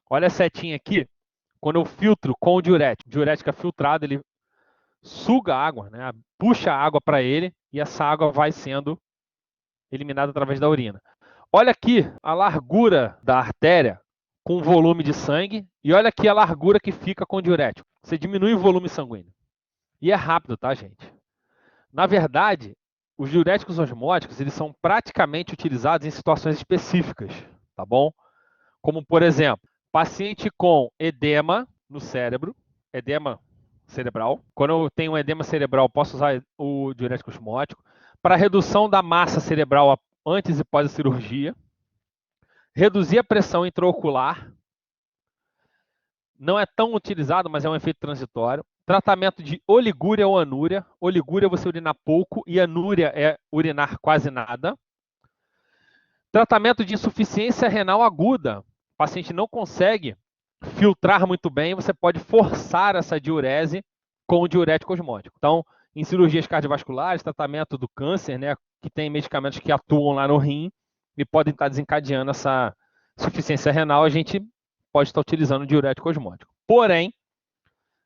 Olha a setinha aqui. Quando eu filtro com o diurético é filtrado, ele suga a água, né? Puxa a água para ele e essa água vai sendo eliminada através da urina. Olha aqui a largura da artéria com o volume de sangue e olha aqui a largura que fica com o diurético. Você diminui o volume sanguíneo. E é rápido, tá, gente? Na verdade, os diuréticos osmóticos, eles são praticamente utilizados em situações específicas, tá bom? Como, por exemplo, paciente com edema no cérebro, edema cerebral. Quando eu tenho um edema cerebral, posso usar o diurético osmótico. Para redução da massa cerebral antes e pós a cirurgia. Reduzir a pressão intraocular. Não é tão utilizado, mas é um efeito transitório. Tratamento de oligúria ou anúria. Oligúria é você urinar pouco e anúria é urinar quase nada. Tratamento de insuficiência renal aguda. O paciente não consegue filtrar muito bem, você pode forçar essa diurese com o diurético osmótico. Então, em cirurgias cardiovasculares, tratamento do câncer, né, que tem medicamentos que atuam lá no rim e podem estar desencadeando essa insuficiência renal, a gente pode estar utilizando o diurético osmótico. Porém,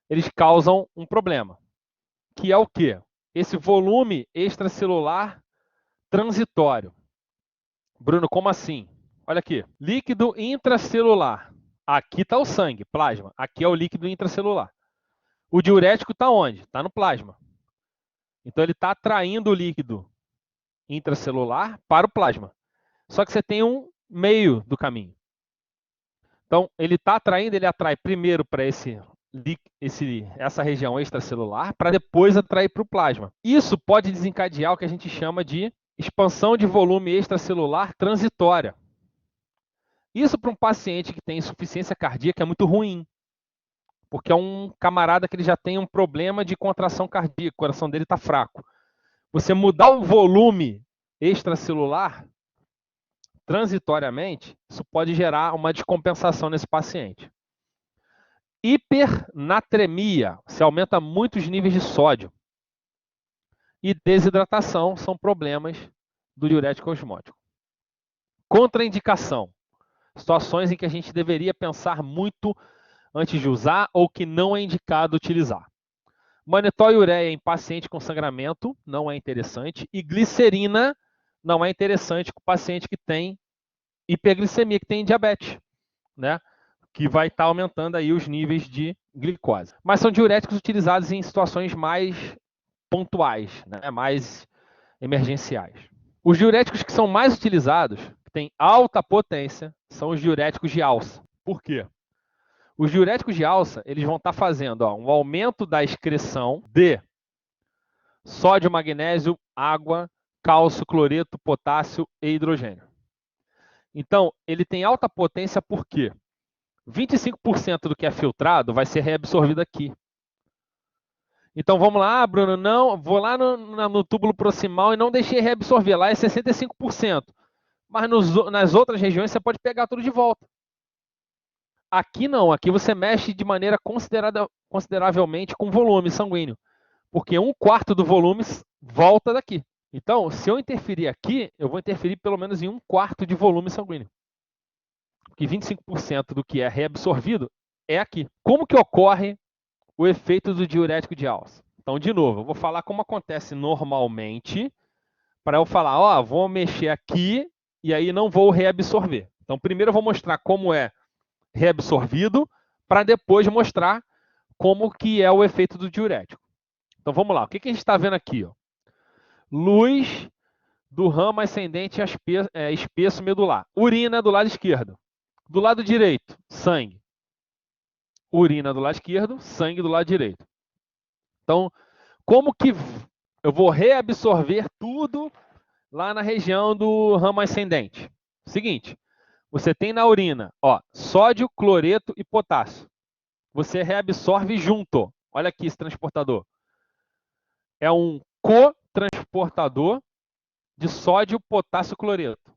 eles causam um problema, que é o quê? Esse volume extracelular transitório. Bruno, como assim? Olha aqui, líquido intracelular. Aqui está o sangue, plasma. Aqui é o líquido intracelular. O diurético está onde? Está no plasma. Então, ele está atraindo o líquido intracelular para o plasma. Só que você tem um meio do caminho. Então, ele está atraindo, ele atrai primeiro para essa região extracelular, para depois atrair para o plasma. Isso pode desencadear o que a gente chama de expansão de volume extracelular transitória. Isso para um paciente que tem insuficiência cardíaca é muito ruim, porque é um camarada que ele já tem um problema de contração cardíaca, o coração dele está fraco. Você mudar o volume extracelular transitoriamente, isso pode gerar uma descompensação nesse paciente. Hipernatremia, se aumenta muito os níveis de sódio. E desidratação são problemas do diurético osmótico. Contraindicação. Situações em que a gente deveria pensar muito antes de usar ou que não é indicado utilizar. Mannitol e ureia em paciente com sangramento não é interessante. E glicerina não é interessante com paciente que tem hiperglicemia, que tem diabetes, né? Que vai estar aumentando aí os níveis de glicose. Mas são diuréticos utilizados em situações mais pontuais, né? Mais emergenciais. Os diuréticos que são mais utilizados, que têm alta potência, são os diuréticos de alça. Por quê? Os diuréticos de alça, eles vão estar fazendo um aumento da excreção de sódio, magnésio, água, cálcio, cloreto, potássio e hidrogênio. Então, ele tem alta potência por quê? 25% do que é filtrado vai ser reabsorvido aqui. Então, vamos lá, Bruno, não, vou lá no túbulo proximal e não deixei reabsorver. Lá é 65%. Mas nas outras regiões você pode pegar tudo de volta. Aqui não, aqui você mexe de maneira consideravelmente com volume sanguíneo, porque 1/4 do volume volta daqui. Então, se eu interferir aqui, eu vou interferir pelo menos em 1/4 de volume sanguíneo. Porque 25% do que é reabsorvido é aqui. Como que ocorre o efeito do diurético de alça? Então, de novo, eu vou falar como acontece normalmente, para eu falar, ó, vou mexer aqui e aí não vou reabsorver. Então, primeiro eu vou mostrar como é reabsorvido, para depois mostrar como que é o efeito do diurético. Então, vamos lá. O que a gente está vendo aqui? Ó? Luz do ramo ascendente espesso medular. Urina do lado esquerdo. Do lado direito, sangue. Urina do lado esquerdo, sangue do lado direito. Então, como que eu vou reabsorver tudo lá na região do ramo ascendente? Seguinte, você tem na urina, ó, sódio, cloreto e potássio. Você reabsorve junto. Olha aqui esse transportador. É um cotransportador de sódio, potássio, cloreto.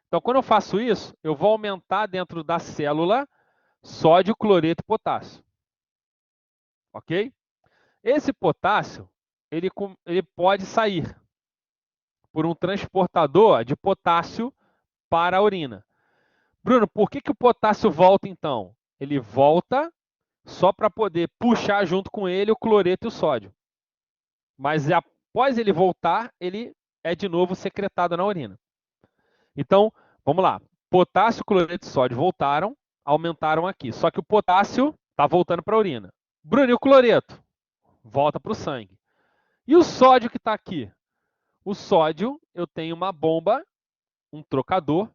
Então, quando eu faço isso, eu vou aumentar dentro da célula sódio, cloreto e potássio. Ok? Esse potássio, ele pode sair por um transportador de potássio para a urina. Bruno, por que o potássio volta então? Ele volta só para poder puxar junto com ele o cloreto e o sódio. Mas após ele voltar, ele é de novo secretado na urina. Então, vamos lá. Potássio, cloreto e sódio voltaram, aumentaram aqui. Só que o potássio está voltando para a urina. Bruno, e o cloreto? Volta para o sangue. E o sódio que está aqui? O sódio, eu tenho uma bomba, um trocador,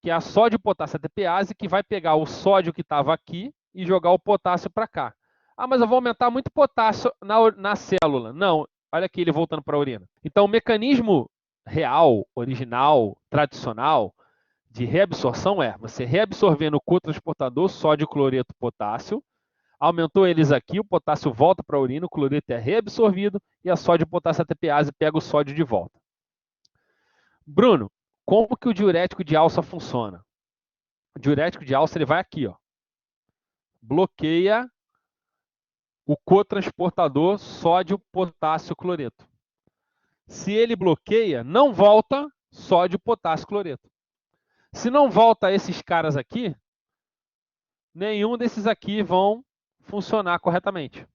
que é a sódio-potássio ATPase, que vai pegar o sódio que estava aqui e jogar o potássio para cá. Ah, mas eu vou aumentar muito potássio na célula. Não, olha aqui ele voltando para a urina. Então, o mecanismo real, original, tradicional de reabsorção é você reabsorvendo o cotransportador sódio, cloreto, potássio, aumentou eles aqui, o potássio volta para a urina, o cloreto é reabsorvido e a sódio-potássio ATPase pega o sódio de volta. Bruno, como que o diurético de alça funciona? O diurético de alça ele vai aqui, ó. Bloqueia o cotransportador sódio, potássio, cloreto. Se ele bloqueia, não volta sódio, potássio, cloreto. Se não volta esses caras aqui, nenhum desses aqui vão funcionar corretamente.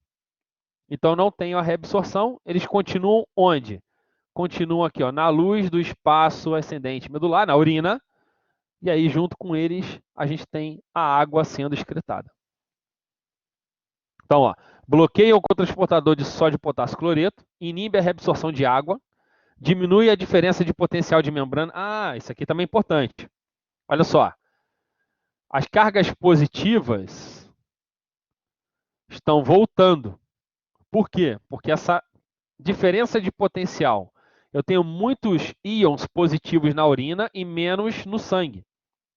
Então não tem a reabsorção, eles continuam onde? Continuam aqui, ó, na luz do espaço ascendente medular, na urina, e aí junto com eles a gente tem a água sendo excretada. Então, ó, bloqueia o cotransportador de sódio, potássio, cloreto, inibe a reabsorção de água, diminui a diferença de potencial de membrana. Ah, isso aqui também é importante. Olha só, as cargas positivas estão voltando. Por quê? Porque essa diferença de potencial, eu tenho muitos íons positivos na urina e menos no sangue.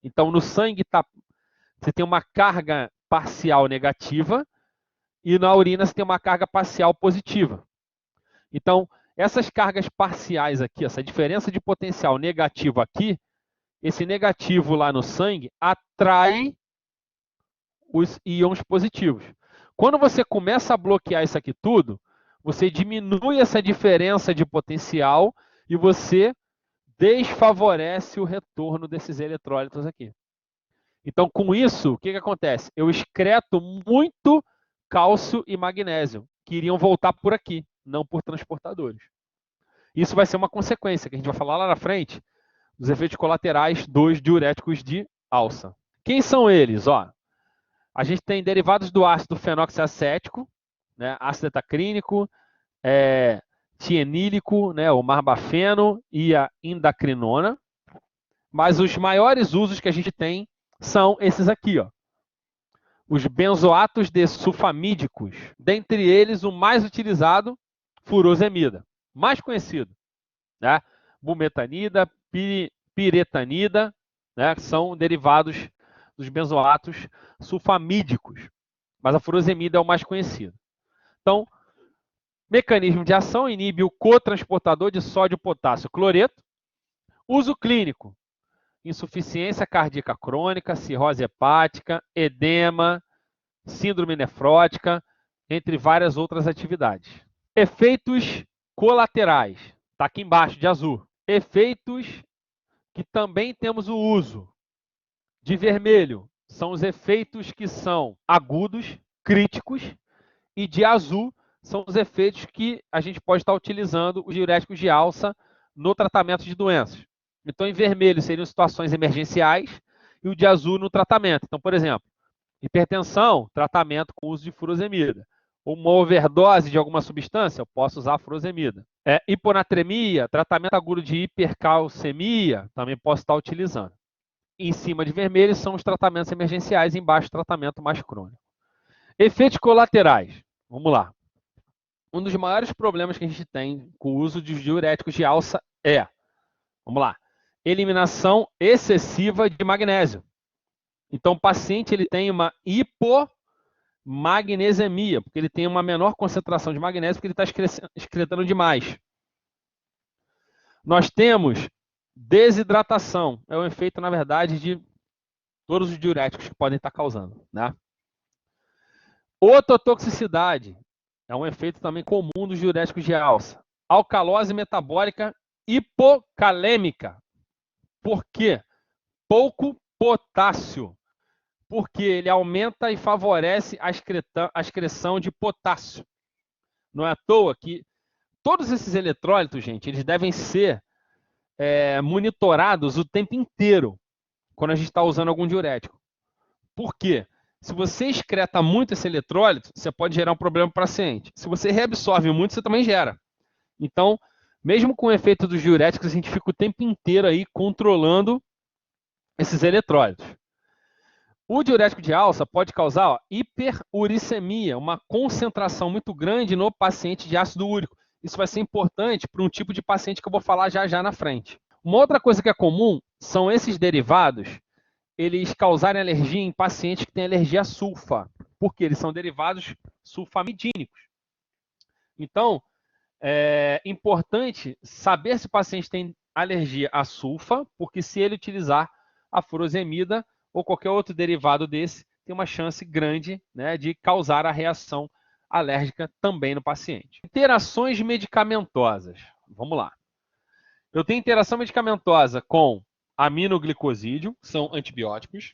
Então, no sangue você tem uma carga parcial negativa e na urina você tem uma carga parcial positiva. Então, essas cargas parciais aqui, essa diferença de potencial negativo aqui, esse negativo lá no sangue atrai os íons positivos. Quando você começa a bloquear isso aqui tudo, você diminui essa diferença de potencial e você desfavorece o retorno desses eletrólitos aqui. Então, com isso, o que acontece? Eu excreto muito cálcio e magnésio, que iriam voltar por aqui, não por transportadores. Isso vai ser uma consequência, que a gente vai falar lá na frente, dos efeitos colaterais dos diuréticos de alça. Quem são eles? Ó, a gente tem derivados do ácido fenoxiacético, né, ácido etacrínico, tienílico, né, o marbafeno e a indacrinona. Mas os maiores usos que a gente tem são esses aqui, ó. Os benzoatos desulfamídicos, dentre eles o mais utilizado, furosemida, mais conhecido, né? Bumetanida, piretanida, né? São derivados dos benzoatos sulfamídicos, mas a furosemida é o mais conhecido. Então, mecanismo de ação, inibe o cotransportador de sódio, potássio, cloreto. Uso clínico, insuficiência cardíaca crônica, cirrose hepática, edema, síndrome nefrótica, entre várias outras atividades. Efeitos colaterais, está aqui embaixo de azul. Efeitos que também temos o uso. De vermelho, são os efeitos que são agudos, críticos, e de azul são os efeitos que a gente pode estar utilizando os diuréticos de alça no tratamento de doenças. Então, em vermelho seriam situações emergenciais e o de azul no tratamento. Então, por exemplo, hipertensão, tratamento com uso de furosemida. Uma overdose de alguma substância, eu posso usar furosemida. Hiponatremia, tratamento agudo de hipercalcemia, também posso estar utilizando. Em cima de vermelho são os tratamentos emergenciais, embaixo tratamento mais crônico. Efeitos colaterais. Vamos lá. Um dos maiores problemas que a gente tem com o uso de diuréticos de alça é, vamos lá, eliminação excessiva de magnésio. Então, o paciente ele tem uma hipomagnesemia, porque ele tem uma menor concentração de magnésio, porque ele está excretando demais. Nós temos desidratação. É um efeito, na verdade, de todos os diuréticos que podem estar causando, né? Ototoxicidade. É um efeito também comum dos diuréticos de alça. Alcalose metabólica hipocalêmica. Por quê? Pouco potássio. Porque ele aumenta e favorece a excreção de potássio. Não é à toa que todos esses eletrólitos, gente, eles devem ser monitorados o tempo inteiro quando a gente está usando algum diurético. Por quê? Se você excreta muito esse eletrólito, você pode gerar um problema para o paciente. Se você reabsorve muito, você também gera. Então, mesmo com o efeito dos diuréticos, a gente fica o tempo inteiro aí controlando esses eletrólitos. O diurético de alça pode causar hiperuricemia, uma concentração muito grande no paciente de ácido úrico. Isso vai ser importante para um tipo de paciente que eu vou falar já na frente. Uma outra coisa que é comum são esses derivados, eles causarem alergia em pacientes que têm alergia a sulfa, porque eles são derivados sulfamidínicos. Então, é importante saber se o paciente tem alergia a sulfa, porque se ele utilizar a furosemida ou qualquer outro derivado desse, tem uma chance grande, né, de causar a reação alérgica também no paciente. Interações medicamentosas. Vamos lá. Eu tenho interação medicamentosa com aminoglicosídeo, que são antibióticos,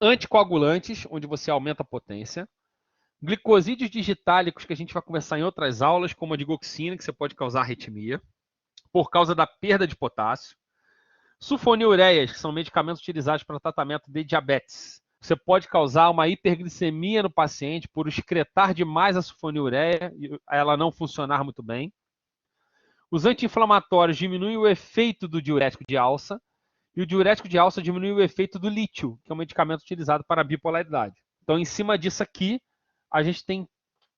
anticoagulantes, onde você aumenta a potência, glicosídeos digitálicos, que a gente vai conversar em outras aulas, como a digoxina, que você pode causar arritmia, por causa da perda de potássio, sulfonilureias, que são medicamentos utilizados para tratamento de diabetes. Você pode causar uma hiperglicemia no paciente por excretar demais a sulfonilureia e ela não funcionar muito bem. Os anti-inflamatórios diminuem o efeito do diurético de alça e o diurético de alça diminui o efeito do lítio, que é um medicamento utilizado para a bipolaridade. Então, em cima disso aqui, a gente tem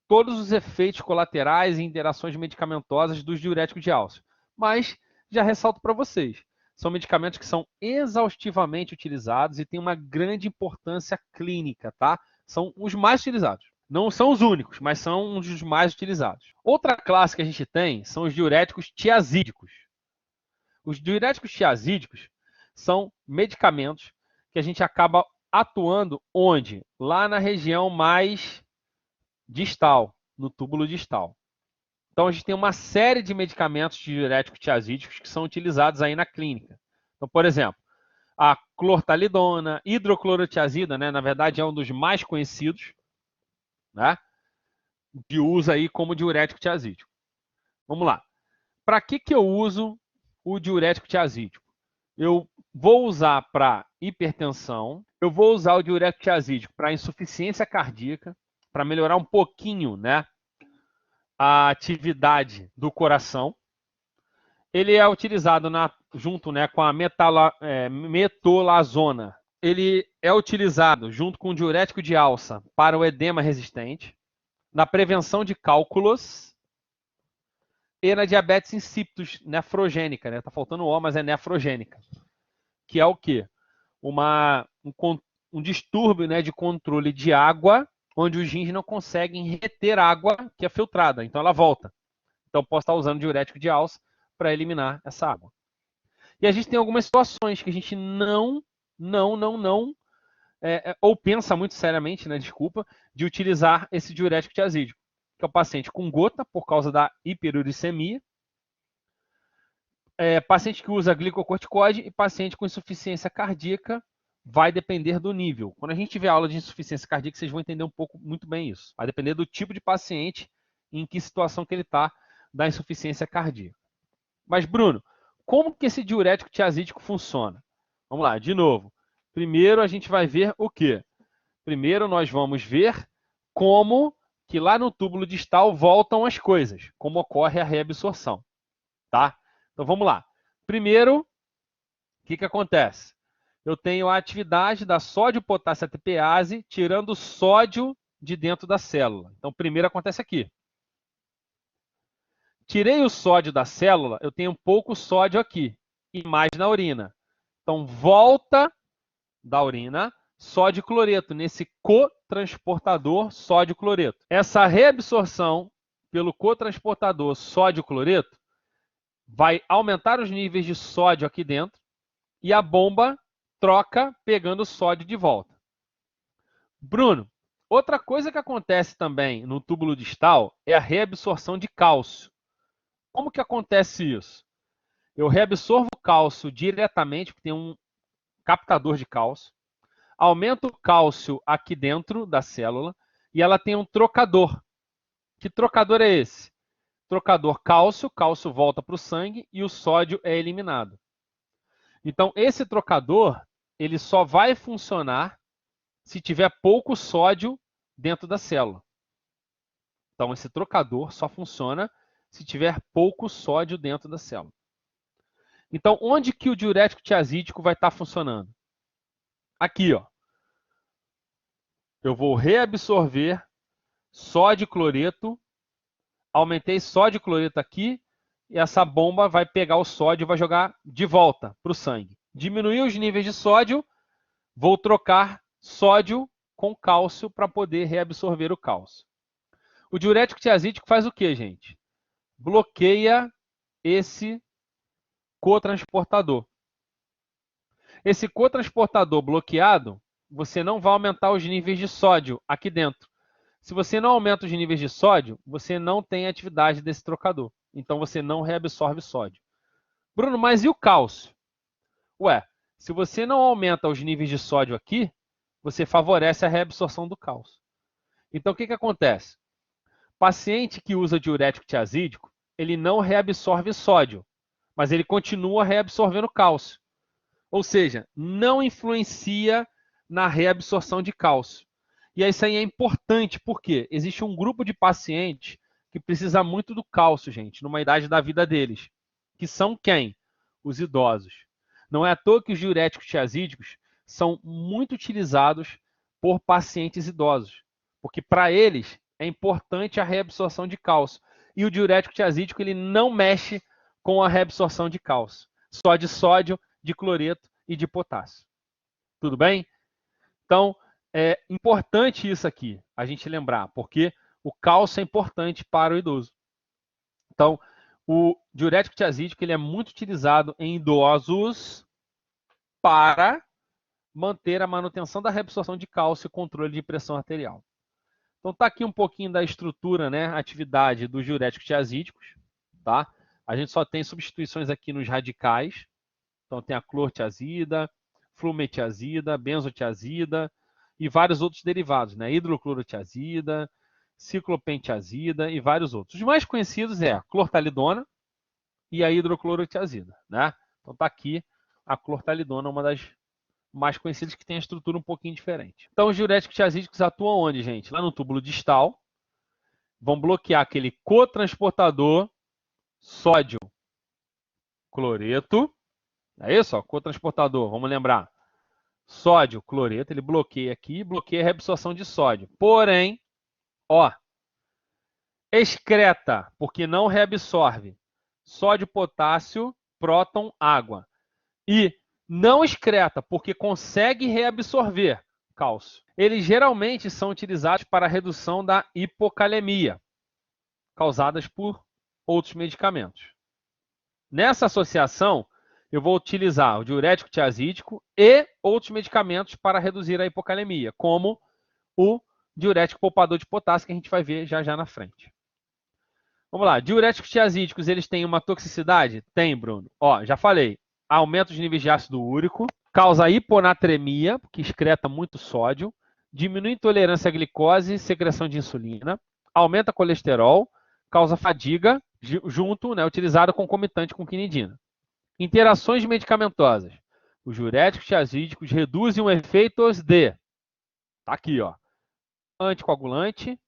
todos os efeitos colaterais e interações medicamentosas dos diuréticos de alça. Mas, já ressalto para vocês, são medicamentos que são exaustivamente utilizados e têm uma grande importância clínica, tá? São os mais utilizados. Não são os únicos, mas são um dos mais utilizados. Outra classe que a gente tem são os diuréticos tiazídicos. Os diuréticos tiazídicos são medicamentos que a gente acaba atuando onde? Lá na região mais distal, no túbulo distal. Então, a gente tem uma série de medicamentos diuréticos tiazídicos que são utilizados aí na clínica. Então, por exemplo, a clortalidona, hidroclorotiazida, né, na verdade é um dos mais conhecidos, né, de uso aí como diurético tiazídico. Vamos lá. Para que eu uso o diurético tiazídico? Eu vou usar para hipertensão, eu vou usar o diurético tiazídico para insuficiência cardíaca, para melhorar um pouquinho, né, a atividade do coração. Ele é utilizado junto, né, com a metolazona. Ele é utilizado junto com o diurético de alça para o edema resistente, na prevenção de cálculos e na diabetes insípidos nefrogênica, né? Tá faltando o, mas é nefrogênica. Que é o quê? Um distúrbio, né, de controle de água, onde os rins não conseguem reter água que é filtrada, então ela volta. Então posso estar usando diurético de alça para eliminar essa água. E a gente tem algumas situações que a gente ou pensa muito seriamente, né, desculpa, de utilizar esse diurético tiazídico, que é o paciente com gota por causa da hiperuricemia, paciente que usa glicocorticoide e paciente com insuficiência cardíaca. Vai depender do nível. Quando a gente tiver aula de insuficiência cardíaca, vocês vão entender um pouco muito bem isso. Vai depender do tipo de paciente, em que situação que ele está da insuficiência cardíaca. Mas, Bruno, como que esse diurético tiazídico funciona? Vamos lá, de novo. Primeiro a gente vai ver o quê? Primeiro nós vamos ver como que lá no túbulo distal voltam as coisas, como ocorre a reabsorção, tá? Então vamos lá. Primeiro, o que acontece? Eu tenho a atividade da sódio-potássio ATPase tirando o sódio de dentro da célula. Então primeiro acontece aqui. Tirei o sódio da célula, eu tenho pouco sódio aqui e mais na urina. Então volta da urina sódio e cloreto nesse cotransportador sódio cloreto. Essa reabsorção pelo cotransportador sódio cloreto vai aumentar os níveis de sódio aqui dentro e a bomba troca pegando o sódio de volta. Bruno, outra coisa que acontece também no túbulo distal é a reabsorção de cálcio. Como que acontece isso? Eu reabsorvo o cálcio diretamente, porque tem um captador de cálcio, aumento o cálcio aqui dentro da célula e ela tem um trocador. Que trocador é esse? Trocador cálcio, cálcio volta para o sangue e o sódio é eliminado. Então, esse trocador, ele só vai funcionar se tiver pouco sódio dentro da célula. Então, esse trocador só funciona se tiver pouco sódio dentro da célula. Então, onde que o diurético tiazídico vai estar funcionando? Aqui, ó. Eu vou reabsorver sódio e cloreto, aumentei sódio e cloreto aqui, e essa bomba vai pegar o sódio e vai jogar de volta para o sangue. Diminuiu os níveis de sódio, vou trocar sódio com cálcio para poder reabsorver o cálcio. O diurético tiazídico faz o quê, gente? Bloqueia esse cotransportador. Esse cotransportador bloqueado, você não vai aumentar os níveis de sódio aqui dentro. Se você não aumenta os níveis de sódio, você não tem atividade desse trocador. Então você não reabsorve sódio. Bruno, mas e o cálcio? Ué, se você não aumenta os níveis de sódio aqui, você favorece a reabsorção do cálcio. Então o que acontece? Paciente que usa diurético tiazídico, ele não reabsorve sódio, mas ele continua reabsorvendo cálcio. Ou seja, não influencia na reabsorção de cálcio. E isso aí é importante porque existe um grupo de pacientes que precisa muito do cálcio, gente, numa idade da vida deles. Que são quem? Os idosos. Não é à toa que os diuréticos tiazídicos são muito utilizados por pacientes idosos. Porque para eles é importante a reabsorção de cálcio. E o diurético tiazídico ele não mexe com a reabsorção de cálcio. Só de sódio, de cloreto e de potássio. Tudo bem? Então, é importante isso aqui, a gente lembrar, porque o cálcio é importante para o idoso. Então, o diurético tiazídico ele é muito utilizado em idosos para manter a manutenção da reabsorção de cálcio e controle de pressão arterial. Então, está aqui um pouquinho da estrutura, né, atividade dos diuréticos tiazídicos. Tá? A gente só tem substituições aqui nos radicais. Então, tem a clortiazida, flumetiazida, benzotiazida e vários outros derivados, né? Hidroclorotiazida, ciclopentiazida e vários outros. Os mais conhecidos é a clortalidona e a hidroclorotiazida, né? Então tá aqui a clortalidona, uma das mais conhecidas que tem a estrutura um pouquinho diferente. Então os diuréticos tiazídicos atuam onde, gente? Lá no túbulo distal, vão bloquear aquele cotransportador sódio cloreto. É isso, ó, cotransportador, vamos lembrar. Sódio, cloreto, ele bloqueia aqui, bloqueia a reabsorção de sódio. Porém, ó, excreta, porque não reabsorve. Sódio, potássio, próton, água. E não excreta, porque consegue reabsorver cálcio. Eles geralmente são utilizados para a redução da hipocalemia, causadas por outros medicamentos. Nessa associação, eu vou utilizar o diurético tiazídico e outros medicamentos para reduzir a hipocalemia, como o diurético poupador de potássio, que a gente vai ver já já na frente. Vamos lá, diuréticos tiazídicos, eles têm uma toxicidade? Tem, Bruno. Ó, já falei, aumenta os níveis de ácido úrico, causa hiponatremia, que excreta muito sódio, diminui intolerância à glicose, secreção de insulina, aumenta colesterol, causa fadiga, junto, né, utilizado concomitante com quinidina. Interações medicamentosas. Os diuréticos tiazídicos reduzem o efeito de, tá aqui, ó, anticoagulante,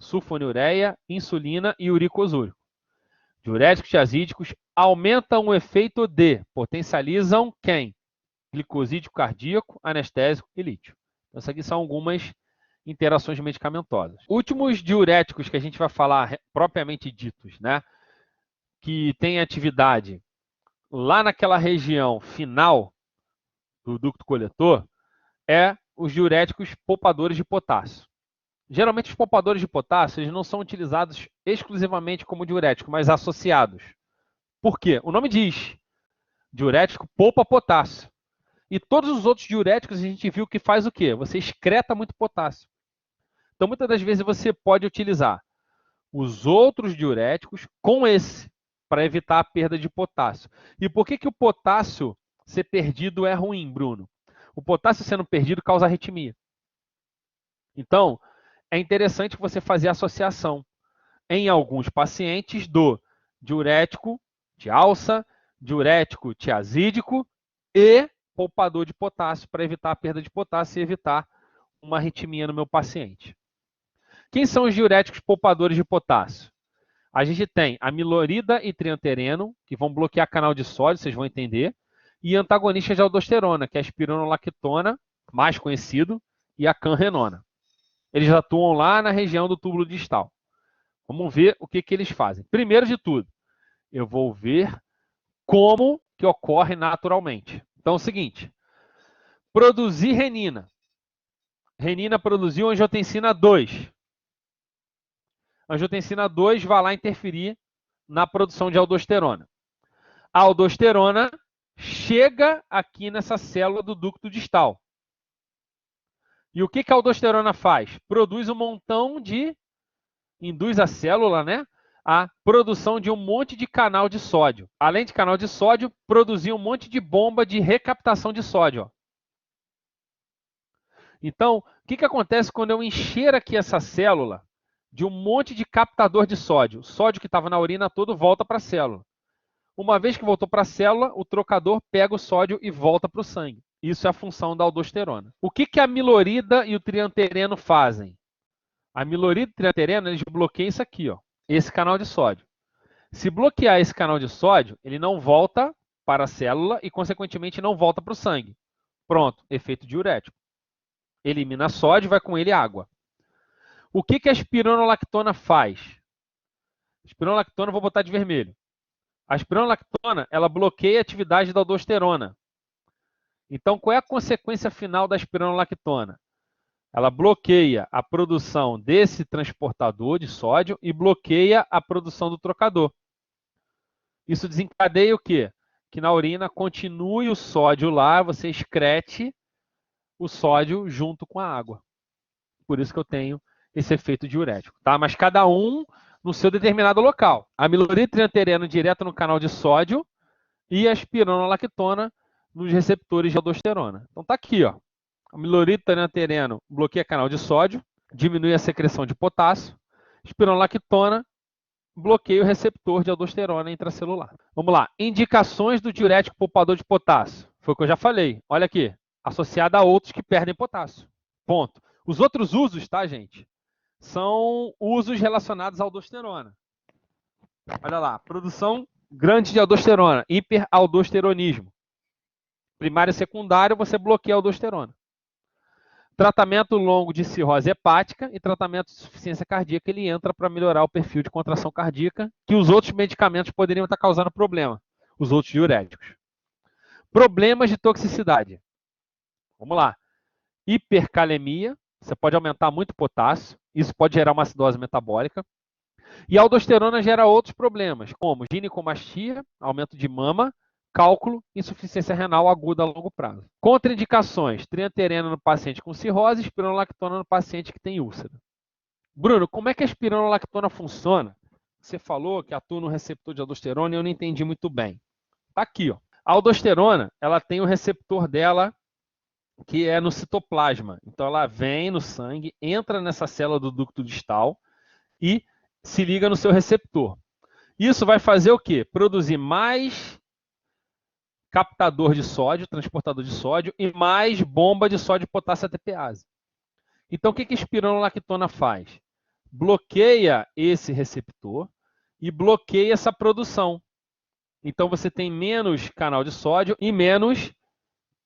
sulfonilureia, insulina e uricosúrico. Diuréticos tiazídicos aumentam o efeito de, potencializam quem? Glicosídeo cardíaco, anestésico e lítio. Então, essas aqui são algumas interações medicamentosas. Últimos diuréticos que a gente vai falar propriamente ditos, né? Que tem atividade lá naquela região final do ducto coletor, é os diuréticos poupadores de potássio. Geralmente os poupadores de potássio eles não são utilizados exclusivamente como diurético, mas associados. Por quê? O nome diz, diurético poupa potássio. E todos os outros diuréticos a gente viu que faz o quê? Você excreta muito potássio. Então muitas das vezes você pode utilizar os outros diuréticos com esse, para evitar a perda de potássio. E por que o potássio ser perdido é ruim, Bruno? O potássio sendo perdido causa arritmia. Então, é interessante você fazer associação em alguns pacientes do diurético de alça, diurético tiazídico e poupador de potássio para evitar a perda de potássio e evitar uma arritmia no meu paciente. Quem são os diuréticos poupadores de potássio? A gente tem amilorida e triantereno, que vão bloquear canal de sódio, vocês vão entender, e antagonistas de aldosterona, que é a espironolactona, mais conhecido, e a canrenona. Eles atuam lá na região do túbulo distal. Vamos ver o que eles fazem. Primeiro de tudo, eu vou ver como que ocorre naturalmente. Então é o seguinte, produzir renina. Renina produziu angiotensina 2. Angiotensina 2 vai lá interferir na produção de aldosterona. A aldosterona chega aqui nessa célula do ducto distal. E o que a aldosterona faz? Produz um montão de... induz a célula, né, a produção de um monte de canal de sódio. Além de canal de sódio, produzir um monte de bomba de recaptação de sódio. Ó. Então, o que acontece quando eu encher aqui essa célula de um monte de captador de sódio? O sódio que estava na urina todo volta para a célula. Uma vez que voltou para a célula, o trocador pega o sódio e volta para o sangue. Isso é a função da aldosterona. O que a amilorida e o triantereno fazem? A amilorida e o triantereno, eles bloqueiam isso aqui, ó, esse canal de sódio. Se bloquear esse canal de sódio, ele não volta para a célula e, consequentemente, não volta para o sangue. Pronto, efeito diurético. Elimina sódio e vai com ele água. O que a espironolactona faz? A espironolactona eu vou botar de vermelho. A espironolactona, ela bloqueia a atividade da aldosterona. Então, qual é a consequência final da espironolactona? Ela bloqueia a produção desse transportador de sódio e bloqueia a produção do trocador. Isso desencadeia o quê? Que na urina continue o sódio lá, você excrete o sódio junto com a água. Por isso que eu tenho esse efeito diurético, tá? Mas cada um no seu determinado local. A amilorida e triantereno direto no canal de sódio e a espironolactona nos receptores de aldosterona. Então tá aqui, ó. A amilorida e triantereno bloqueia canal de sódio, diminui a secreção de potássio. Espironolactona bloqueia o receptor de aldosterona intracelular. Vamos lá. Indicações do diurético poupador de potássio. Foi o que eu já falei. Olha aqui. Associada a outros que perdem potássio. Ponto. Os outros usos, tá, gente? São usos relacionados à aldosterona. Olha lá. Produção grande de aldosterona. Hiperaldosteronismo. Primário e secundário, você bloqueia a aldosterona. Tratamento longo de cirrose hepática e tratamento de insuficiência cardíaca, ele entra para melhorar o perfil de contração cardíaca, que os outros medicamentos poderiam estar causando problema, os outros diuréticos. Problemas de toxicidade. Vamos lá. Hipercalemia, você pode aumentar muito o potássio, isso pode gerar uma acidose metabólica. E a aldosterona gera outros problemas, como ginecomastia, aumento de mama, cálculo, insuficiência renal aguda a longo prazo. Contraindicações: trianterena no paciente com cirrose, espironolactona no paciente que tem úlcera. Bruno, como é que a espironolactona funciona? Você falou que atua no receptor de aldosterona e eu não entendi muito bem. Tá aqui, ó. A aldosterona, ela tem o receptor dela que é no citoplasma. Então ela vem no sangue, entra nessa célula do ducto distal e se liga no seu receptor. Isso vai fazer o quê? Produzir mais captador de sódio, transportador de sódio e mais bomba de sódio e potássio ATPase. Então o que a espironolactona faz? Bloqueia esse receptor e bloqueia essa produção. Então você tem menos canal de sódio e menos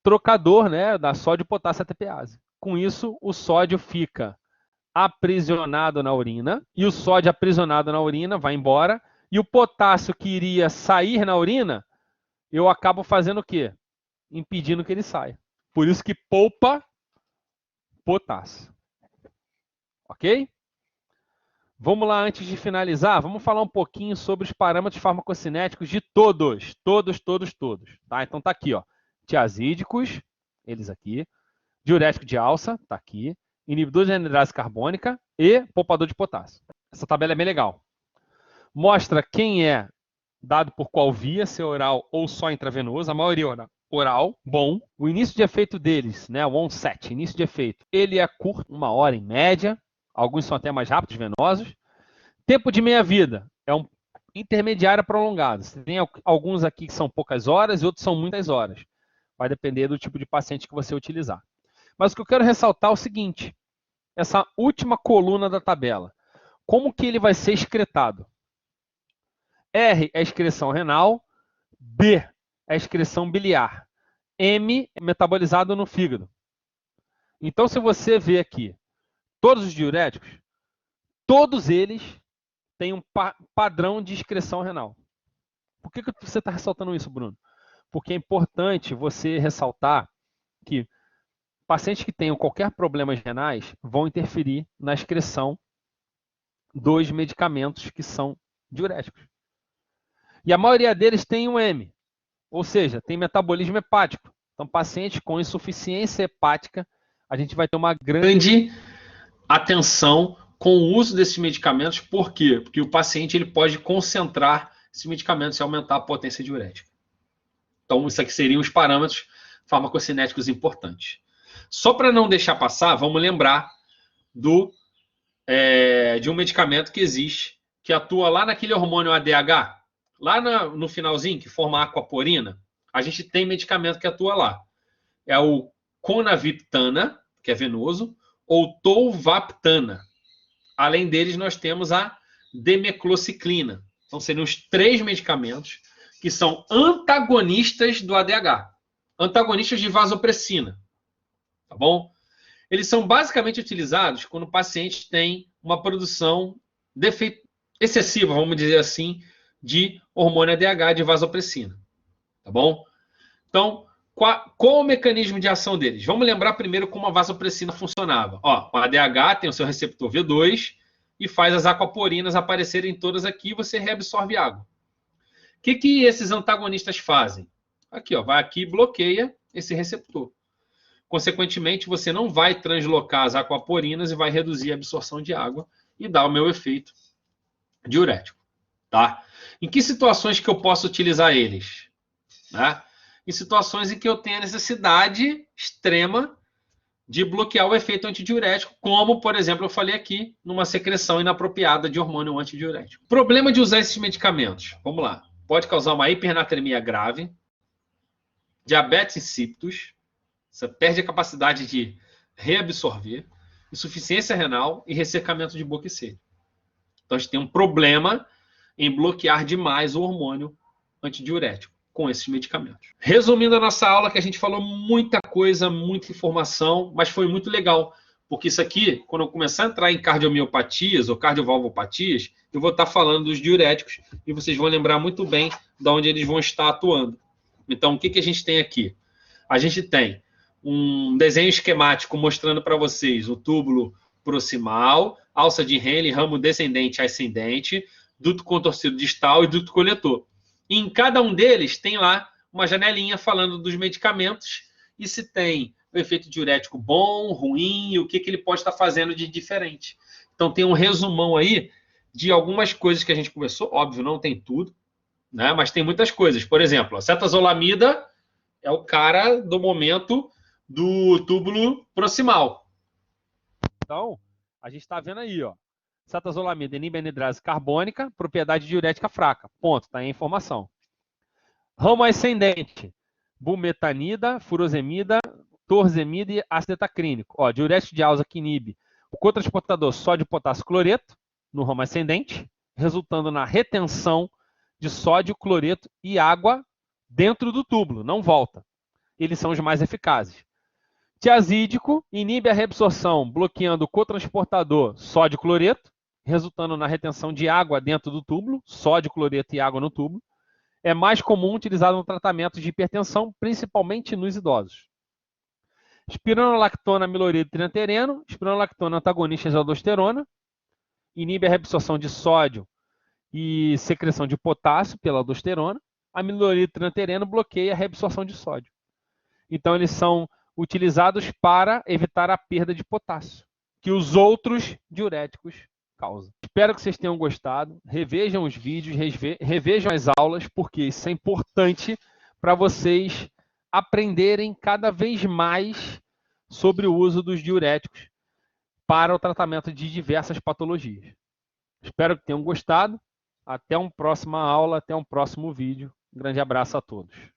trocador, né, da sódio potássio ATPase. Com isso, o sódio fica aprisionado na urina e o sódio aprisionado na urina vai embora e o potássio que iria sair na urina, eu acabo fazendo o quê? Impedindo que ele saia. Por isso que poupa potássio. Ok? Vamos lá, antes de finalizar, vamos falar um pouquinho sobre os parâmetros farmacocinéticos de todos. Tá? Então tá aqui, ó. Tiazídicos, eles aqui. Diurético de alça, tá aqui. Inibidor de anidrase carbônica e poupador de potássio. Essa tabela é bem legal. Mostra quem é dado por qual via, se oral ou só intravenoso. A maioria oral, bom. O início de efeito deles, né, o onset, início de efeito, ele é curto, 1 hora em média. Alguns são até mais rápidos, venosos. Tempo de meia-vida é um intermediário prolongado. Você tem alguns aqui que são poucas horas e outros são muitas horas. Vai depender do tipo de paciente que você utilizar. Mas o que eu quero ressaltar é o seguinte, essa última coluna da tabela. Como que ele vai ser excretado? R é excreção renal, B é excreção biliar, M é metabolizado no fígado. Então, se você vê aqui, todos os diuréticos, todos eles têm um padrão de excreção renal. Por que você está ressaltando isso, Bruno? Porque é importante você ressaltar que pacientes que tenham qualquer problemas renais vão interferir na excreção dos medicamentos que são diuréticos. E a maioria deles tem um M, ou seja, tem metabolismo hepático. Então, pacientes com insuficiência hepática, a gente vai ter uma grande atenção com o uso desses medicamentos. Por quê? Porque o paciente ele pode concentrar esses medicamentos e aumentar a potência diurética. Então, isso aqui seriam os parâmetros farmacocinéticos importantes. Só para não deixar passar, vamos lembrar de um medicamento que existe, que atua lá naquele hormônio ADH, lá no finalzinho, que forma a aquaporina, a gente tem medicamento que atua lá. É o conaviptana, que é venoso, ou tolvaptana. Além deles, nós temos a demeclociclina. Então, seriam os 3 medicamentos que são antagonistas do ADH. Antagonistas de vasopressina. Tá bom? Eles são basicamente utilizados quando o paciente tem uma produção excessiva, vamos dizer assim, de hormônio ADH de vasopressina. Tá bom? Então, qual o mecanismo de ação deles? Vamos lembrar primeiro como a vasopressina funcionava. Ó, o ADH tem o seu receptor V2 e faz as aquaporinas aparecerem todas aqui e você reabsorve água. O que esses antagonistas fazem? Aqui, ó, vai aqui e bloqueia esse receptor. Consequentemente, você não vai translocar as aquaporinas e vai reduzir a absorção de água e dar o meu efeito diurético. Tá? Em que situações que eu posso utilizar eles? Né? Em situações em que eu tenho a necessidade extrema de bloquear o efeito antidiurético, como, por exemplo, eu falei aqui, numa secreção inapropriada de hormônio antidiurético. Problema de usar esses medicamentos. Vamos lá. Pode causar uma hipernatremia grave, diabetes insípidos, você perde a capacidade de reabsorver, insuficiência renal e ressecamento de boca e sede. Então, a gente tem um problema em bloquear demais o hormônio antidiurético com esses medicamentos. Resumindo a nossa aula, que a gente falou muita coisa, muita informação, mas foi muito legal, porque isso aqui, quando eu começar a entrar em cardiomiopatias ou cardiovalvopatias, eu vou estar falando dos diuréticos e vocês vão lembrar muito bem de onde eles vão estar atuando. Então, o que a gente tem aqui? A gente tem um desenho esquemático mostrando para vocês o túbulo proximal, alça de Henle, ramo descendente e ascendente, duto contorcido distal e duto coletor. E em cada um deles tem lá uma janelinha falando dos medicamentos e se tem o efeito diurético bom, ruim, e o que ele pode estar fazendo de diferente. Então tem um resumão aí de algumas coisas que a gente conversou. Óbvio, não tem tudo, né? Mas tem muitas coisas. Por exemplo, a cetazolamida é o cara do momento do túbulo proximal. Então, a gente está vendo aí, ó. Cetazolamida inibe a anidrase carbônica, propriedade diurética fraca. Ponto, tá aí a informação. Ramo ascendente, bumetanida, furosemida, torzemida e ácido etacrínico. Ó, diurético de alza que inibe o cotransportador sódio potássio cloreto no ramo ascendente, resultando na retenção de sódio, cloreto e água dentro do túbulo, não volta. Eles são os mais eficazes. Tiazídico inibe a reabsorção, bloqueando o cotransportador sódio-cloreto, resultando na retenção de água dentro do túbulo, sódio, cloreto e água no túbulo. É mais comum utilizado no tratamento de hipertensão, principalmente nos idosos. Espironolactona, miloride, triantereno. Espironolactona, antagonista de aldosterona. Inibe a reabsorção de sódio e secreção de potássio pela aldosterona. A miloride, triantereno bloqueia a reabsorção de sódio. Então, eles são utilizados para evitar a perda de potássio, que os outros diuréticos causam. Espero que vocês tenham gostado. Revejam os vídeos, revejam as aulas, porque isso é importante para vocês aprenderem cada vez mais sobre o uso dos diuréticos para o tratamento de diversas patologias. Espero que tenham gostado. Até uma próxima aula, até um próximo vídeo. Um grande abraço a todos.